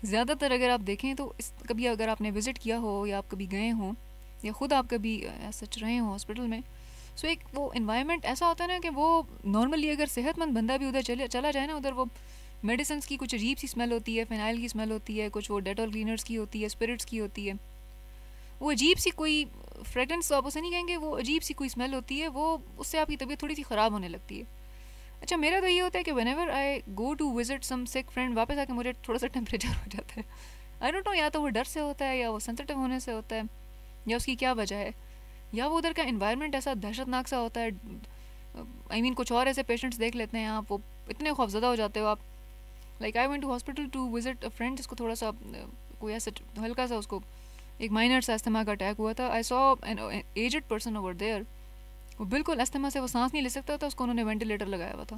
ज़्यादातर अगर आप देखें तो कभी अगर आपने विज़िट किया हो या आप कभी गए हों या ख़ुद आप कभी सच रहे हों हॉस्पिटल में, सो एक वो इन्वायरमेंट ऐसा होता है ना कि वो नॉर्मली अगर सेहतमंद बंदा भी उधर चला जाए ना, उधर वो मेडिसिन की कुछ अजीब सी स्मेल होती है, फिनाइल की स्मेल होती है, कुछ वो डेटॉल क्लीनर्स की होती है, स्पिरिट्स की होती है, वो अजीब सी कोई फ्रेगरेंस तो आप उसे नहीं कहेंगे, वो अजीब सी कोई स्मेल होती है, वो उससे आपकी तबीयत थोड़ी सी ख़राब होने लगती है। अच्छा, मेरा तो ये होता है कि whenever I go to visit some sick friend, वापस आके मुझे थोड़ा सा टेम्परेचर हो जाता है। आई डोंट नो, या तो वो डर से होता है, या वो सेंसिटिव होने से होता है, या उसकी क्या वजह है, या वो उधर का इन्वायरमेंट ऐसा दहशतनाक सा होता है। आई मीन कुछ और ऐसे पेशेंट्स देख लेते हैं आप, वो इतने खौफजदा हो जाते हो आप। Like I went to hospital to visit a friend जिसको थोड़ा सा कोई ऐसा हल्का सा उसको एक माइनर सा अस्थमा का अटैक हुआ था। I saw an aged person over there, वो बिल्कुल अस्थमा से वो सांस नहीं ले सकता था, उसको उन्होंने वेंटिलेटर लगाया हुआ था।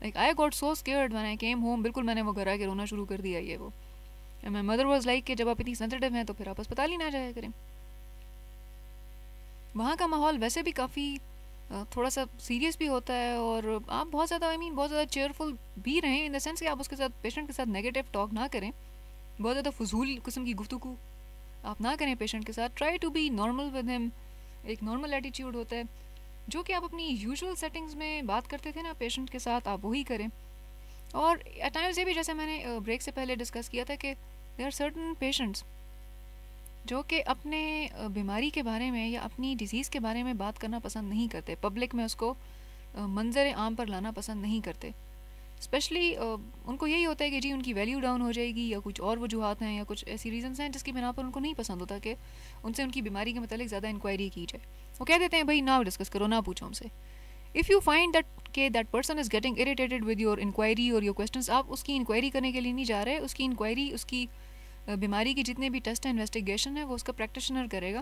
Like I got so scared when I came home, बिल्कुल मैंने वो घर आके रोना शुरू कर दिया ये वो। And my mother was like कि जब आप इतनी सेंसिटिव हैं तो फिर आप अस्पताल ही ना जाया करें। वहाँ का माहौल वैसे भी काफ़ी थोड़ा सा सीरियस भी होता है, और आप बहुत ज़्यादा बहुत ज़्यादा चेयरफुल भी रहें, इन द सेंस कि आप उसके साथ पेशेंट के साथ नेगेटिव टॉक ना करें, बहुत ज़्यादा फजूल किस्म की गुफ्तगू आप ना करें पेशेंट के साथ। Try to be normal with him, एक नॉर्मल एटीट्यूड होता है जो कि आप अपनी यूजुअल सेटिंग्स में बात करते थे ना पेशेंट के साथ, आप वही करें। और एट टाइम्स ये भी, जैसे मैंने ब्रेक से पहले डिस्कस किया था, कि देयर आर सर्टन पेशेंट्स जो कि अपने बीमारी के बारे में या अपनी डिजीज़ के बारे में बात करना पसंद नहीं करते, पब्लिक में उसको मंजर आम पर लाना पसंद नहीं करते। स्पेशली उनको यही होता है कि जी उनकी वैल्यू डाउन हो जाएगी, या कुछ और वजूहत हैं, या कुछ ऐसी रीजंस हैं जिसकी बिना पर उनको नहीं पसंद होता कि उनसे उनकी बीमारी के मतलब ज़्यादा इंक्वायरी की जाए। वो कह देते हैं भाई ना डिस्कस करो, ना पूछो हमसे। If you find that person is getting irritated with your inquiry और योर क्वेश्चंस, आप उसकी इंक्वायरी करने के लिए नहीं जा रहे, उसकी इंक्वायरी, उसकी बीमारी की जितने भी टेस्ट एंड इन्वेस्टिगेशन है वो उसका प्रैक्टिशनर करेगा,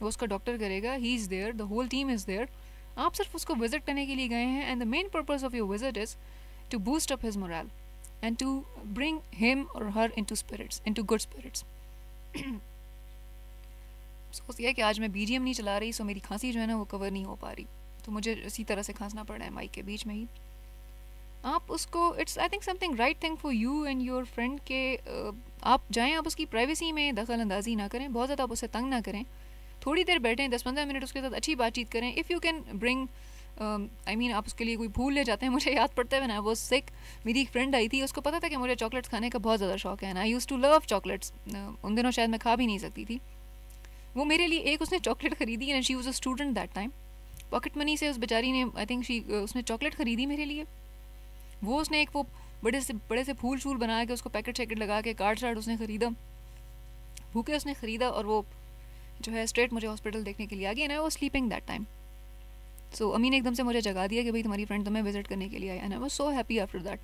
वो उसका डॉक्टर करेगा, he is there, the whole team is there. आप सिर्फ उसको विजिट करने के लिए गए हैं, and the main purpose of your visit is to boost up his morale and to bring him or her into good spirits. सोच ये कि आज मैं BGM नहीं चला रही, सो मेरी खांसी जो है ना वो कवर नहीं हो पा रही, तो मुझे इसी तरह से खांसना पड़ रहा है माइक के बीच में ही। आप उसको, it's I think something right thing for you and your friend के आप जाएं, आप उसकी प्राइवेसी में दखल अंदाजी ना करें, बहुत ज़्यादा आप उससे तंग ना करें, थोड़ी देर बैठें, 10-15 मिनट उसके साथ अच्छी बातचीत करें। इफ़ यू कैन ब्रिंग आप उसके लिए कोई फूल ले जाते हैं। मुझे याद पड़ता है, वो सिक मेरी एक फ्रेंड आई थी, उसको पता था कि मुझे चॉकलेट्स खाने का बहुत ज़्यादा शौक है, and I use to love chocolates. उन दिनों शायद मैं खा भी नहीं सकती थी। वो मेरे लिए एक उसने चॉकलेट ख़रीदी, and she was a student that time, pocket money से उस बेचारी ने आई थिंक उसने चॉकलेट ख़रीदी मेरे लिए। वो उसने एक वो बड़े से फूल शूल बना के उसको पैकेट शैकेट लगा के कार्ड शार्ड उसने ख़रीदा, भूखे उसने ख़रीदा, और वो जो है स्ट्रेट मुझे हॉस्पिटल देखने के लिए आ गई, and I was sleeping that time. So अमी ने एकदम से मुझे जगा दिया कि भाई तुम्हारी फ्रेंड तुम्हें विजिट करने के लिए आई, and I was so happy after that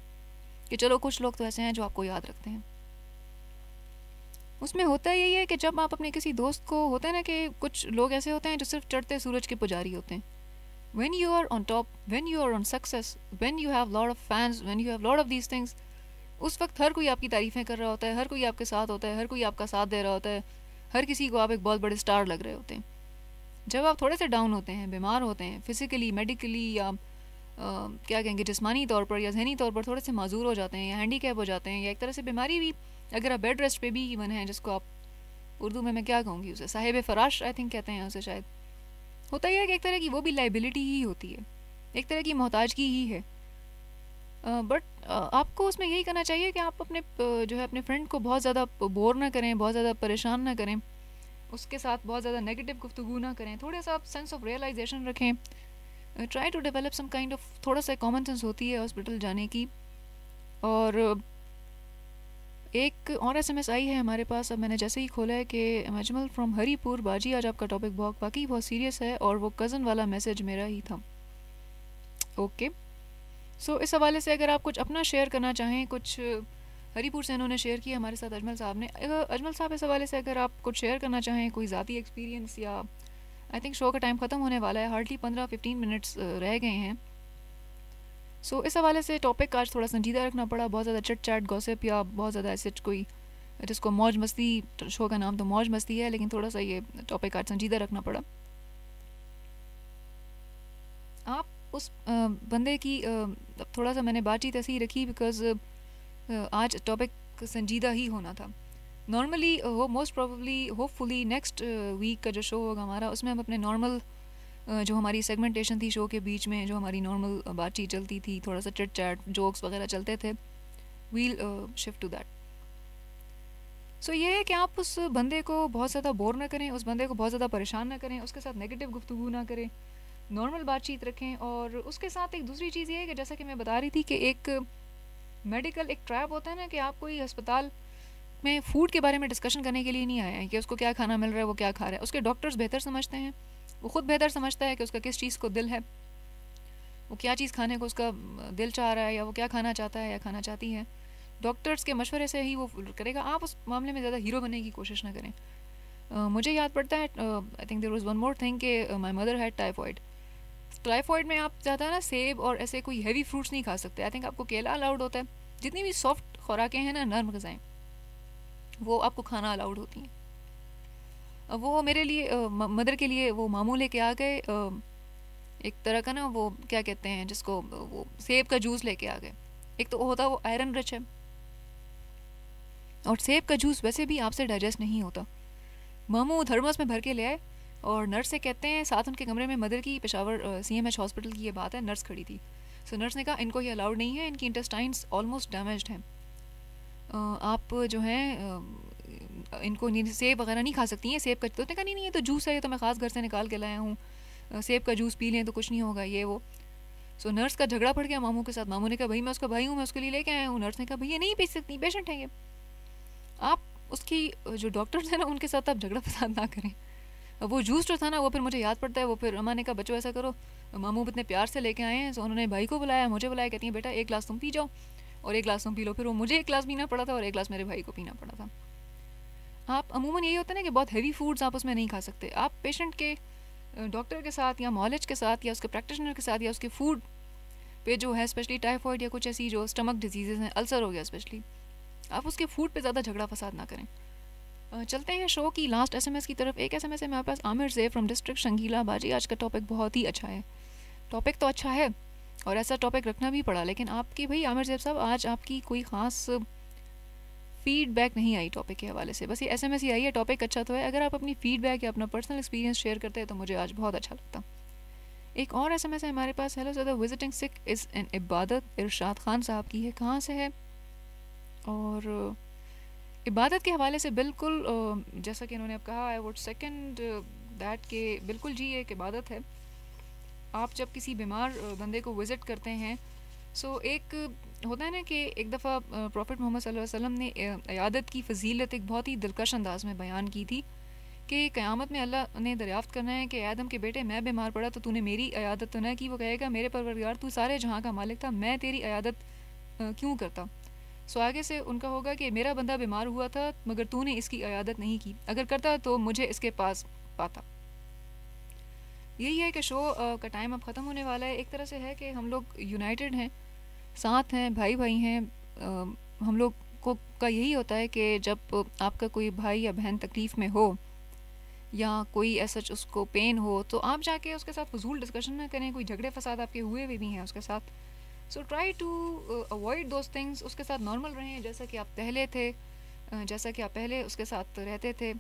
कि चलो कुछ लोग तो ऐसे हैं जो आपको याद रखते हैं। उसमें होता यही है कि जब आप अपने किसी दोस्त को, होता है ना कि कुछ लोग ऐसे होते हैं जो सिर्फ चढ़ते सूरज के पुजारी होते हैं। When you are on top, when you are on success, when you have lot of fans, when you have lot of these things, उस वक्त हर कोई आपकी तारीफ़ें कर रहा होता है, हर कोई आपके साथ होता है, हर कोई आपका साथ दे रहा होता है, हर किसी को आप एक बहुत बड़े स्टार लग रहे होते हैं। जब आप थोड़े से डाउन होते हैं, बीमार होते हैं, फिज़िकली, मेडिकली, या क्या कहेंगे जिस्मानी तौर पर या जहनी तौर पर थोड़े से माजूर हो जाते हैं, या हैंडीकैप हो जाते हैं, या एक तरह से बीमारी भी, अगर आप बेड रेस्ट पे भी इवन हैं, जिसको आप उर्दू में मैं क्या कहूँगी उसे साहिब फराश आई थिंक कहते हैं उसे शायद, होता ही है कि एक तरह की वो भी लाइबिलिटी ही होती है, एक तरह की मोहताजगी ही है। बट आपको उसमें यही करना चाहिए कि आप अपने जो है अपने फ्रेंड को बहुत ज़्यादा बोर ना करें, बहुत ज़्यादा परेशान ना करें, उसके साथ बहुत ज़्यादा नेगेटिव गुफ्तगू ना करें, थोड़ा सा आप सेंस ऑफ रियलाइजेशन रखें, try to develop some kind of, थोड़ा सा कॉमन सेंस होती है हॉस्पिटल जाने की। और एक और SMS आई है हमारे पास, अब मैंने जैसे ही खोला है कि अजमल फ्रॉम हरीपुर, बाजी आज आपका टॉपिक वाकई बहुत सीरियस है, और वो कज़न वाला मैसेज मेरा ही था। ओके, सो इस हवाले से अगर आप कुछ अपना शेयर करना चाहें, कुछ हरीपुर से इन्होंने शेयर किया हमारे साथ अजमल साहब ने। अजमल साहब इस हवाले से अगर आप कुछ शेयर करना चाहें, कोई ज़ाती एक्सपीरियंस, या आई थिंक शो का टाइम ख़त्म होने वाला है, हार्डली 15-15 मिनट्स रह गए हैं। सो इस हवाले से टॉपिक आज थोड़ा संजीदा रखना पड़ा, बहुत ज़्यादा चिट चैट गॉसिप या बहुत ज़्यादा ऐसे कोई जिसको मौज मस्ती, शो का नाम तो मौज मस्ती है, लेकिन थोड़ा सा ये टॉपिक आज संजीदा रखना पड़ा। आप उस बंदे की थोड़ा सा मैंने बातचीत ऐसे ही रखी बिकॉज आज टॉपिक संजीदा ही होना था। Normally most probably hopefully next week का जो शो होगा हमारा, उसमें हम अपने नॉर्मल जो हमारी सेगमेंटेशन थी शो के बीच में, जो हमारी नॉर्मल बातचीत चलती थी, थोड़ा सा चिट चैट जोक्स वगैरह चलते थे, वील शिफ्ट टू दैट. सो ये है कि आप उस बंदे को बहुत ज़्यादा बोर ना करें, उस बंदे को बहुत ज़्यादा परेशान ना करें, उसके साथ नेगेटिव गुफ्तगू ना करें, नॉर्मल बातचीत रखें. और उसके साथ एक दूसरी चीज़ ये है कि जैसा कि मैं बता रही थी कि एक मेडिकल एक ट्रैप होता है ना, कि आप कोई अस्पताल में फ़ूड के बारे में डिस्कशन करने के लिए नहीं आए हैं कि उसको क्या खाना मिल रहा है, वो क्या खा रहा है. उसके डॉक्टर्स बेहतर समझते हैं, वो ख़ुद बेहतर समझता है कि उसका किस चीज़ को दिल है, वो क्या चीज़ खाने को उसका दिल चाह रहा है, या वो क्या खाना चाहता है या खाना चाहती है. डॉक्टर्स के मशवरे से ही वो करेगा. आप उस मामले में ज़्यादा हीरो बनने की कोशिश ना करें. मुझे याद पड़ता है, I think there was one more thing कि my mother had typhoid. Typhoid में आप ज़्यादा ना सेब और ऐसे कोई हैवी फ्रूट्स नहीं खा सकते. आई थिंक आपको केला अलाउड होता है. जितनी भी सॉफ्ट खुराकें हैं ना, नर्म ग़िज़ाएं, वो आपको खाना अलाउड होती हैं. वो मेरे लिए मदर के लिए वो मामू लेके आ गए, एक तरह का ना वो क्या कहते हैं जिसको, वो सेब का जूस लेके आ गए. एक तो होता वो आयरन रिच है, और सेब का जूस वैसे भी आपसे डाइजेस्ट नहीं होता. मामू थर्मस में भर के ले आए, और नर्स से कहते हैं, साथ उनके कमरे में मदर की पेशावर CMH हॉस्पिटल की ये बात है, नर्स खड़ी थी. सो नर्स ने कहा इनको ये अलाउड नहीं है, इनकी इंटेस्टाइन्स ऑलमोस्ट डैमेज्ड हैं, आप जो हैं इनको सेब वगैरह नहीं खा सकती हैं. सेब का तो कहा नहीं, ये तो जूस है, ये तो मैं ख़ास घर से निकाल के लाया हूँ, सेब का जूस पी लें तो कुछ नहीं होगा, ये वो. सो नर्स का झगड़ा पड़ गया मामू के साथ. मामू ने कहा भाई मैं उसका भाई हूँ, मैं उसके लिए लेके आया हूँ. नर्स ने कहा भैया नहीं पी सकती, पेशेंट है ये. आप उसकी जो डॉक्टर्स हैं ना, उनके साथ आप झगड़ा फसाद ना करें. वो जूस जो था ना, वो फिर मुझे याद पड़ता है, वो फिर अम्मा ने कहा बच्चों ऐसा करो, मामू इतने प्यार से लेके आए हैं. सो उन्होंने भाई को बुलाया, मुझे बुलाया, कहती हैं बेटा एक गिलास तुम पी जाओ और एक गिलास तुम पी लो. फिर वो मुझे एक गिलास पीना पड़ा था और एक गिलास मेरे भाई को पीना पड़ा था. आप अमूमन यही होता है ना कि बहुत हैवी फूड्स आप उसमें नहीं खा सकते. आप पेशेंट के डॉक्टर के साथ या मॉलेज के साथ या उसके प्रैक्टिशनर के साथ या उसके फूड पे जो है, स्पेशली टाइफॉइड या कुछ ऐसी जो स्टमक डिजीज़ हैं, अल्सर हो गया स्पेशली, आप उसके फूड पे ज़्यादा झगड़ा फसाद ना करें. चलते हैं शो की लास्ट SMS की तरफ. एक SMS है मेरे पास आमिर से फ्रॉम डिस्ट्रिक्ट शंगीला. बाजी आज का टॉपिक बहुत ही अच्छा है. टॉपिक तो अच्छा है और ऐसा टॉपिक रखना भी पड़ा, लेकिन आपकी भाई आमिर ज़ेब साहब आज आपकी कोई ख़ास फीडबैक नहीं आई टॉपिक के हवाले से. बस ये SMS ही आई है. टॉपिक अच्छा तो है. अगर आप अपनी फीडबैक या अपना पर्सनल एक्सपीरियंस शेयर करते हैं तो मुझे आज बहुत अच्छा लगता. एक और SMS है हमारे पास. Hello sir, visiting sick is an इबादत. इरशाद खान साहब की है. कहाँ से है? और इबादत के हवाले से बिल्कुल जैसा कि इन्होंने अब कहा, आई वुड सेकंड दैट के बिल्कुल जी एक इबादत है. आप जब किसी बीमार बंदे को विज़िट करते हैं, सो एक होता है ना कि एक दफ़ा प्रॉफिट मोहम्मद सल्लल्लाहु अलैहि वसल्लम ने इयादत की फ़जीलत एक बहुत ही दिलकश अंदाज में बयान की थी कि क़यामत में अल्लाह ने दरियाफ़्त करना है कि आदम के बेटे मैं बीमार पड़ा तो तूने मेरी इयादत तो न की. वो कहेगा मेरे परवरदिगार तू सारे जहाँ का मालिक था, मैं तेरी इयादत क्यों करता. सो आगे से उनका होगा कि मेरा बंदा बीमार हुआ था मगर तूने इसकी इयादत नहीं की, अगर करता तो मुझे इसके पास पाता. यही है कि शो का टाइम अब ख़त्म होने वाला है. एक तरह से है कि हम लोग यूनाइटेड हैं, साथ हैं, भाई भाई हैं. हम लोग को का यही होता है कि जब आपका कोई भाई या बहन तकलीफ़ में हो या कोई ऐसा उसको पेन हो तो आप जाके उसके साथ फजूल डिस्कशन ना करें. कोई झगड़े फसाद आपके हुए भी हैं उसके साथ. So try to avoid those things. उसके साथ नॉर्मल रहें जैसा कि आप पहले थे, जैसा कि आप पहले उसके साथ रहते थे.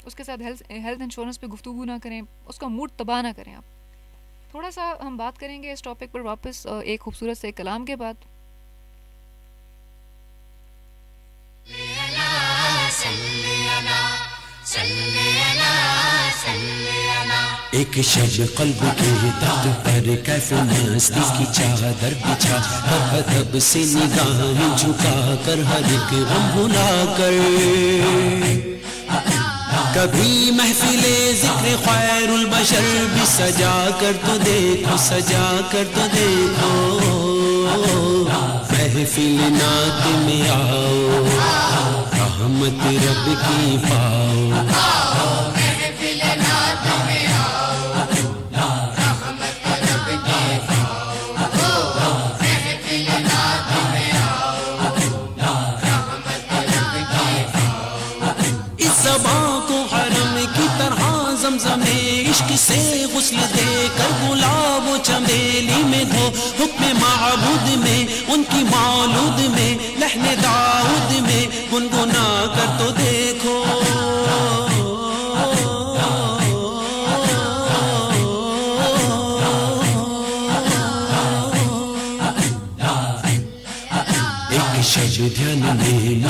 उसके साथ हेल्थ इंश्योरेंस पे गुफ्तगू ना करें, उसका मूड तबाह ना करें आप. थोड़ा सा हम बात करेंगे इस टॉपिक पर वापस एक खूबसूरत से कलाम के बाद. एक शब कल्ब के तख्त पर कैफे नज़दीक की चादर बिछा, अदब से निगाहें झुका कर हर एक गम भुला कर, कभी महफिले जिक्र खैरुल बशर भी सजा कर तो देखो, सजा कर तो देखो. महफिल नात में आओ, रहमत रब की पाओ. इश्क से गुस्ल देकर गुलाब चमेली में धो, हुक्म माबूद में उनकी मौलूद में लहने दाऊद में गुनगुना कर तो देखो. एक शब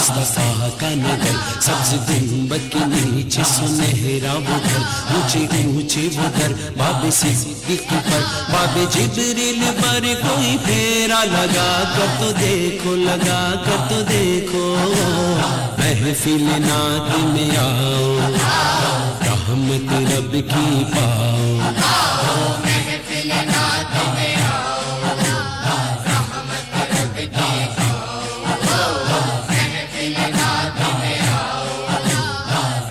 मुस्तफा का नगर, सब्ज गुंबद के नीचे सुनहरा वो घर, ऊंचे ऊंचे वो घर बाबे सिद्दीक पर, बाबे जिब्रील पर कोई फेरा लगा कर तो देखो, लगा कर तो देखो, महफिल नात में आओ, रहमत रब की पाओ, महफिल नात में आओ, रहमत रब की पाओ, महफिल नात में आओ,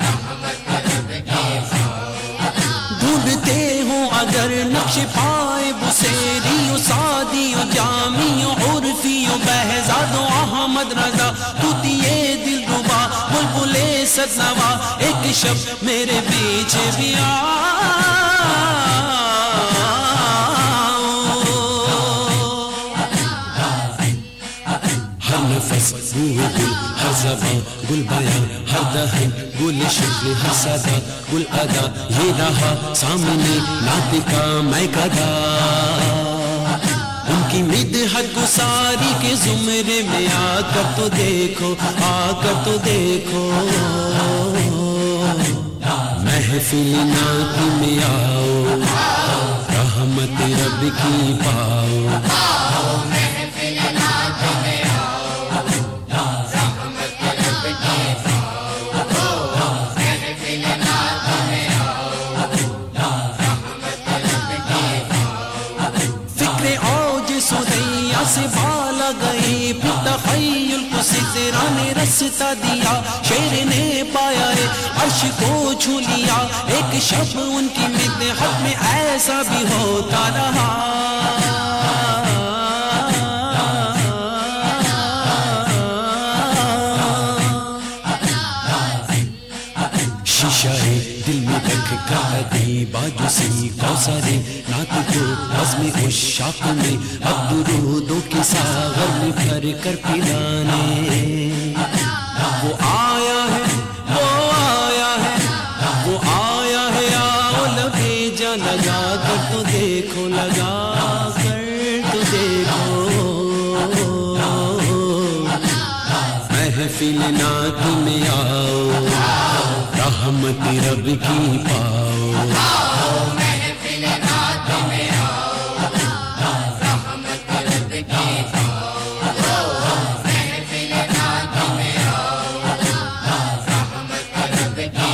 रहमत रब की पाओ। ढूंढते हो अगर नक्श पाए बुसेरियो सादियो जामियो उर्फियो बहजादो अहमद रजा, तूतिए दिल रुबा बुलबुले सदनवा, एक शब मेरे बीच भी आओ। हर नफस रूह गुल, हर ज़बां गुल बयां, हर दहन गुल शुक्र, हर सदा गुल अदा, ये रहा सामने नात का मैकदा, उनकी मिदहत गुसारी के ज़ुमरे में आकर तो देखो, आकर तो देखो, महफिल नात में आओ, रहमत रब की पाओ, महफिल नात में आओ, रहमत रब की पाओ, महफिल नात में आओ, रहमत रब की पाओ। फिक्रे औज सुदैया से बाला गए, फिर तखय्युल को सिदरा ने रास्ता दिया, शेर ने पाया है अर्श को छू लिया, एक शब उनकी मिदहत में ऐसा भी होता रहा, शीशाए दिल में रख कर दी बाजू सी कौसरे, नात को बज़्म उश्शाक़ में अब दुरूदों के सागर में भर कर पिलाने, वो आया है, वो आया है, वो आया है, आओ लबेजा लगा कर तो देखो, लगा कर तो देखो, महफिल नात में आओ, रहमत रब की पाओ, महफिल नात में आओ, रहमत रब की पाओ, महफिल नात में आओ, रहमत रब की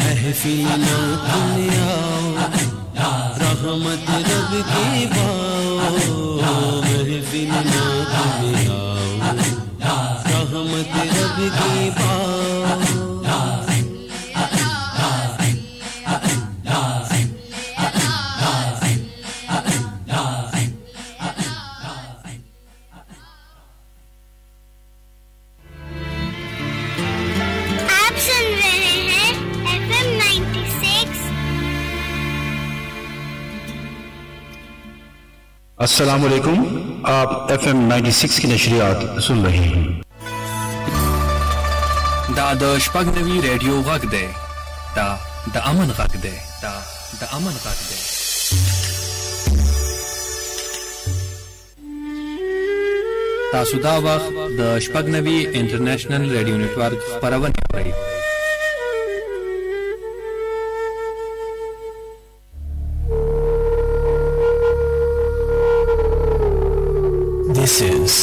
महफिल नात में आओ, रहमत रब की पाओ, महफिल नात में आओ, रहमत रब की पाओ। अस्सलाम वालेकुम, आप FM 96 की नशरियात सुन रहे हैं। द शपगनवी रेडियो गग दे, द अमन गग दे, द अमन गग दे। तासु दा वक्त द शपगनवी इंटरनेशनल रेडियो नेटवर्क परवन रही। This is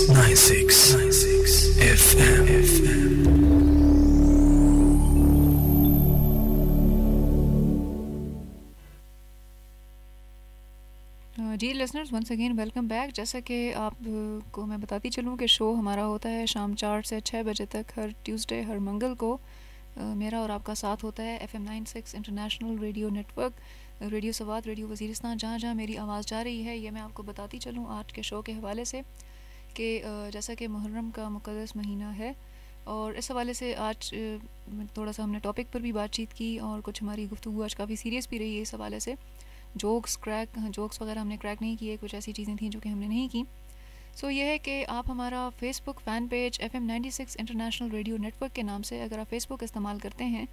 96 FM. जी listeners, once again welcome back. जैसा कि आप को मैं बताती चलूँ कि शो हमारा होता है शाम 4 से 6 बजे तक हर ट्यूसडे, हर मंगल को मेरा और आपका साथ होता है FM 96 international radio network, radio Swat, radio Waziristan, जहाँ जहाँ मेरी आवाज़ जा रही है। ये मैं आपको बताती चलूँ आज के शो के हवाले से कि जैसा कि मुहर्रम का मुक़द्दस महीना है और इस हवाले से आज थोड़ा सा हमने टॉपिक पर भी बातचीत की और कुछ हमारी गुफ्तगू आज काफ़ी सीरियस भी रही है इस हवाले से। जोक्स वगैरह हमने क्रैक नहीं किए, कुछ ऐसी चीज़ें थी जो कि हमने नहीं की। सो ये है कि आप हमारा Facebook fan page FM 96 international radio network के नाम से अगर आप फेसबुक इस्तेमाल करते हैं,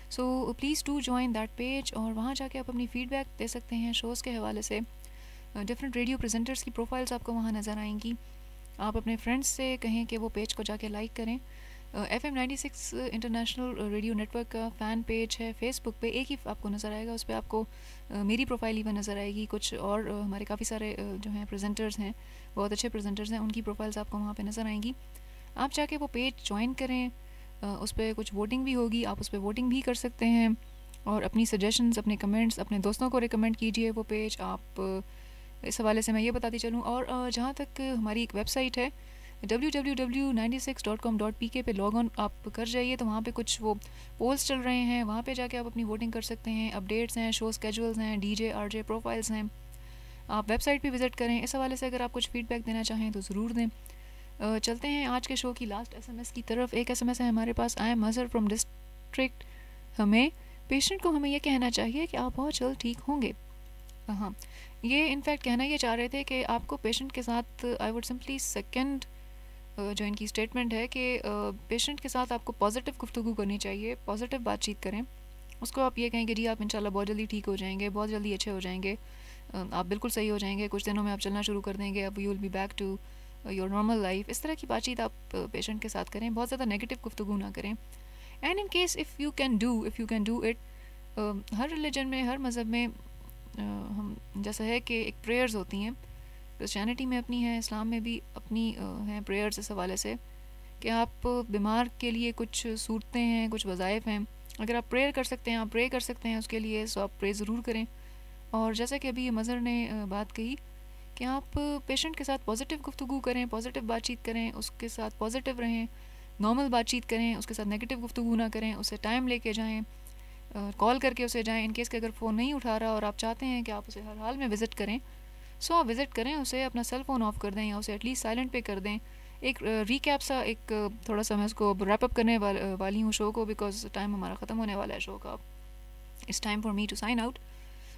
so please do join that page, और वहाँ जाके आप अपनी फ़ीडबैक दे सकते हैं शोज़ के हवाले से। डिफरेंट रेडियो प्रेजेंटर्स की प्रोफाइल्स आपको वहाँ नज़र आएंगी। आप अपने फ्रेंड्स से कहें कि वो पेज को जाके लाइक करें। FM 96 इंटरनेशनल रेडियो नेटवर्क का फ़ैन पेज है फेसबुक पे, एक ही आपको नज़र आएगा। उस पर आपको मेरी प्रोफाइल ही नज़र आएगी, कुछ और हमारे काफ़ी सारे जो हैं प्रेजेंटर्स हैं, बहुत अच्छे प्रेजेंटर्स हैं, उनकी प्रोफाइल्स आपको वहाँ पे नज़र आएंगी। आप जाके वो पेज ज्वाइन करें, उस पर कुछ वोटिंग भी होगी, आप उस पर वोटिंग भी कर सकते हैं, और अपनी सजेशंस, अपने कमेंट्स अपने दोस्तों को रिकमेंड कीजिए वो पेज। आप इस हवाले से मैं ये बताती चलूँ, और जहाँ तक हमारी एक वेबसाइट है www.96.com.pk पे लॉग ऑन आप कर जाइए, तो वहाँ पे कुछ वो पोल्स चल रहे हैं, वहाँ पे जाके आप अपनी वोटिंग कर सकते हैं। अपडेट्स हैं, शो स्केजुअल्स हैं, DJ RJ प्रोफाइल्स हैं, आप वेबसाइट पे विज़िट करें। इस हवाले से अगर आप कुछ फ़ीडबैक देना चाहें तो ज़रूर दें। चलते हैं आज के शो की लास्ट SMS की तरफ। एक SMS है हमारे पास, I am Azhar from district. हमें पेशेंट को हमें यह कहना चाहिए कि आप बहुत जल्द ठीक होंगे। हाँ, ये इनफैक्ट कहना ये चाह रहे थे कि आपको पेशेंट के साथ, आई वुड सिंपली सेकंड जो इनकी स्टेटमेंट है कि पेशेंट के साथ आपको पॉजिटिव गुफ्तगू करनी चाहिए, पॉजिटिव बातचीत करें। उसको आप ये कहें कि जी आप इंशाल्लाह बहुत जल्दी ठीक हो जाएंगे, बहुत जल्दी अच्छे हो जाएंगे, आप बिल्कुल सही हो जाएंगे, कुछ दिनों में आप चलना शुरू कर देंगे, अब you will be back to your normal life. इस तरह की बातचीत आप पेशेंट के साथ करें, बहुत ज़्यादा नेगेटिव गुफ्तगू ना करें। And in case if you can do it, her religion में, हर मज़हब में हम जैसा है कि एक प्रेयर्स होती हैं, क्रिश्चियनिटी में अपनी है, इस्लाम में भी अपनी हैं प्रेयर्स, इस हवाले से कि आप बीमार के लिए कुछ सूरतें हैं, कुछ वज़ाइफ हैं, अगर आप प्रेयर कर सकते हैं, आप प्रे कर सकते हैं उसके लिए, सो आप प्रे ज़रूर करें। और जैसा कि अभी मज़हर ने बात कही कि आप पेशेंट के साथ पॉजिटिव गुफ्तगू करें, पॉजिटिव बातचीत करें, उसके साथ पॉजिटिव रहें, नॉर्मल बातचीत करें, उसके साथ नेगेटिव गुफ्तगू ना करें, उसे टाइम लेके जाएँ, कॉल करके उसे जाएँ। इन केस के अगर फ़ोन नहीं उठा रहा और आप चाहते हैं कि आप उसे हर हाल में विज़िट करें, सो आप विज़िट करें, उसे अपना सेल फ़ोन ऑफ कर दें या उसे एटलीस्ट साइलेंट पे कर दें। एक रीकैप सा, एक थोड़ा सा मैं इसको रैप अप करने वाली हूँ शो को, बिकॉज टाइम हमारा ख़त्म होने वाला है शो का। It's time for me to sign out.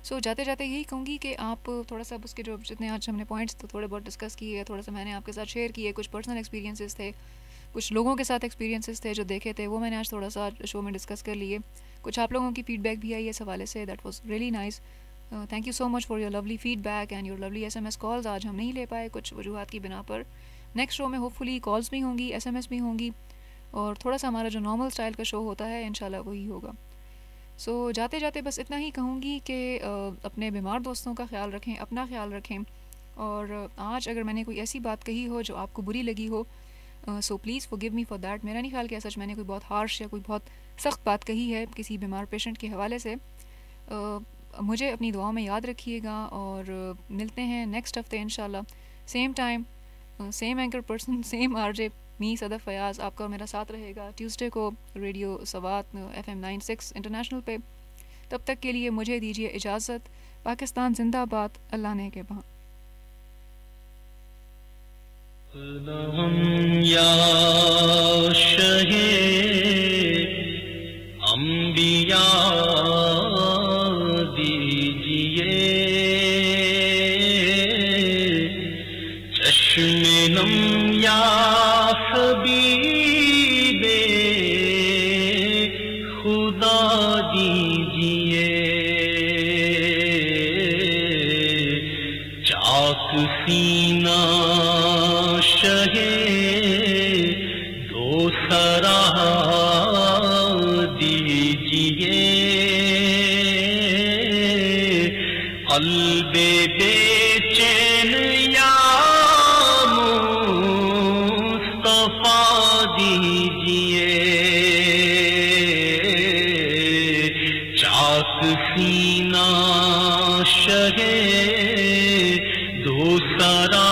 So जाते जाते यही कहूँगी कि आप थोड़ा सा उसके जो जितने आज हमने पॉइंट्स तो थोड़े बहुत डिस्कस किए, थोड़ा सा मैंने आपके साथ शेयर किए, कुछ पर्सनल एक्सपीरियंसेस थे, कुछ लोगों के साथ एक्सपीरियंसेस थे जो देखे थे, वो मैंने आज थोड़ा सा शो में डिस्कस कर लिए। कुछ आप लोगों की फ़ीडबैक भी आई इस हवाले से, that was really nice. Thank you so much for your lovely feedback and your lovely SMS calls. आज हम नहीं ले पाए कुछ वजूहात की बिना पर। नेक्स्ट शो में होपफुली कॉल्स भी होंगी, SMS भी होंगी, और थोड़ा सा हमारा जो नॉर्मल स्टाइल का शो होता है इंशाल्लाह वही होगा। सो जाते जाते बस इतना ही कहूँगी कि अपने बीमार दोस्तों का ख्याल रखें, अपना ख्याल रखें, और आज अगर मैंने कोई ऐसी बात कही हो जो आपको बुरी लगी हो, so please forgive me for that. मेरा नहीं ख्याल कि सच मैंने कोई बहुत हार्श या कोई बहुत सख्त बात कही है किसी बीमार पेशेंट के हवाले से। मुझे अपनी दुआओं में याद रखिएगा, और मिलते हैं नेक्स्ट हफ्ते इंशाल्लाह, same time, same anchor person, same RJ, मी सदफ फयाज़ आपका और मेरा साथ रहेगा ट्यूसडे को रेडियो सवात FM 96 इंटरनेशनल पे। तब तक के लिए मुझे दीजिए इजाज़त। पाकिस्तान जिंदाबाद, अल्लाह ने के बहां। या शहे अंबिया दीजिए चश्मे नम या हबीबे खुदा दीजिए चाक सीना शहे दो सरा दीजिए क़ल्बे बेचैन या मुस्तफा दीजिए चाक सीना शहे दो सरा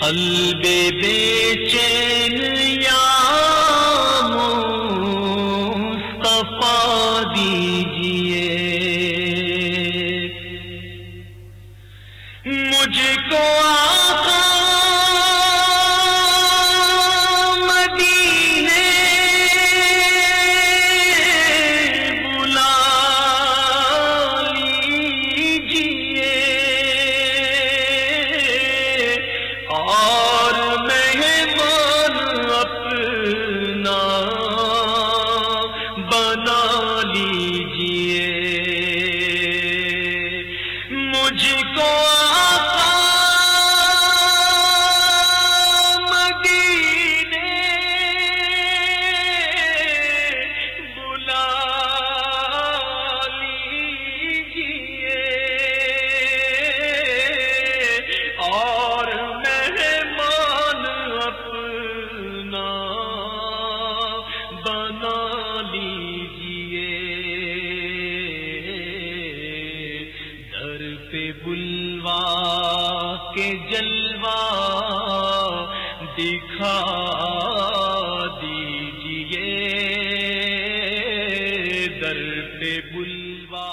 क़ल्बे बेचैन या मुस्तफा दीजिए मुझको आका मदीने बुला लीजिए दिखा दीजिए दर पे बुलवा।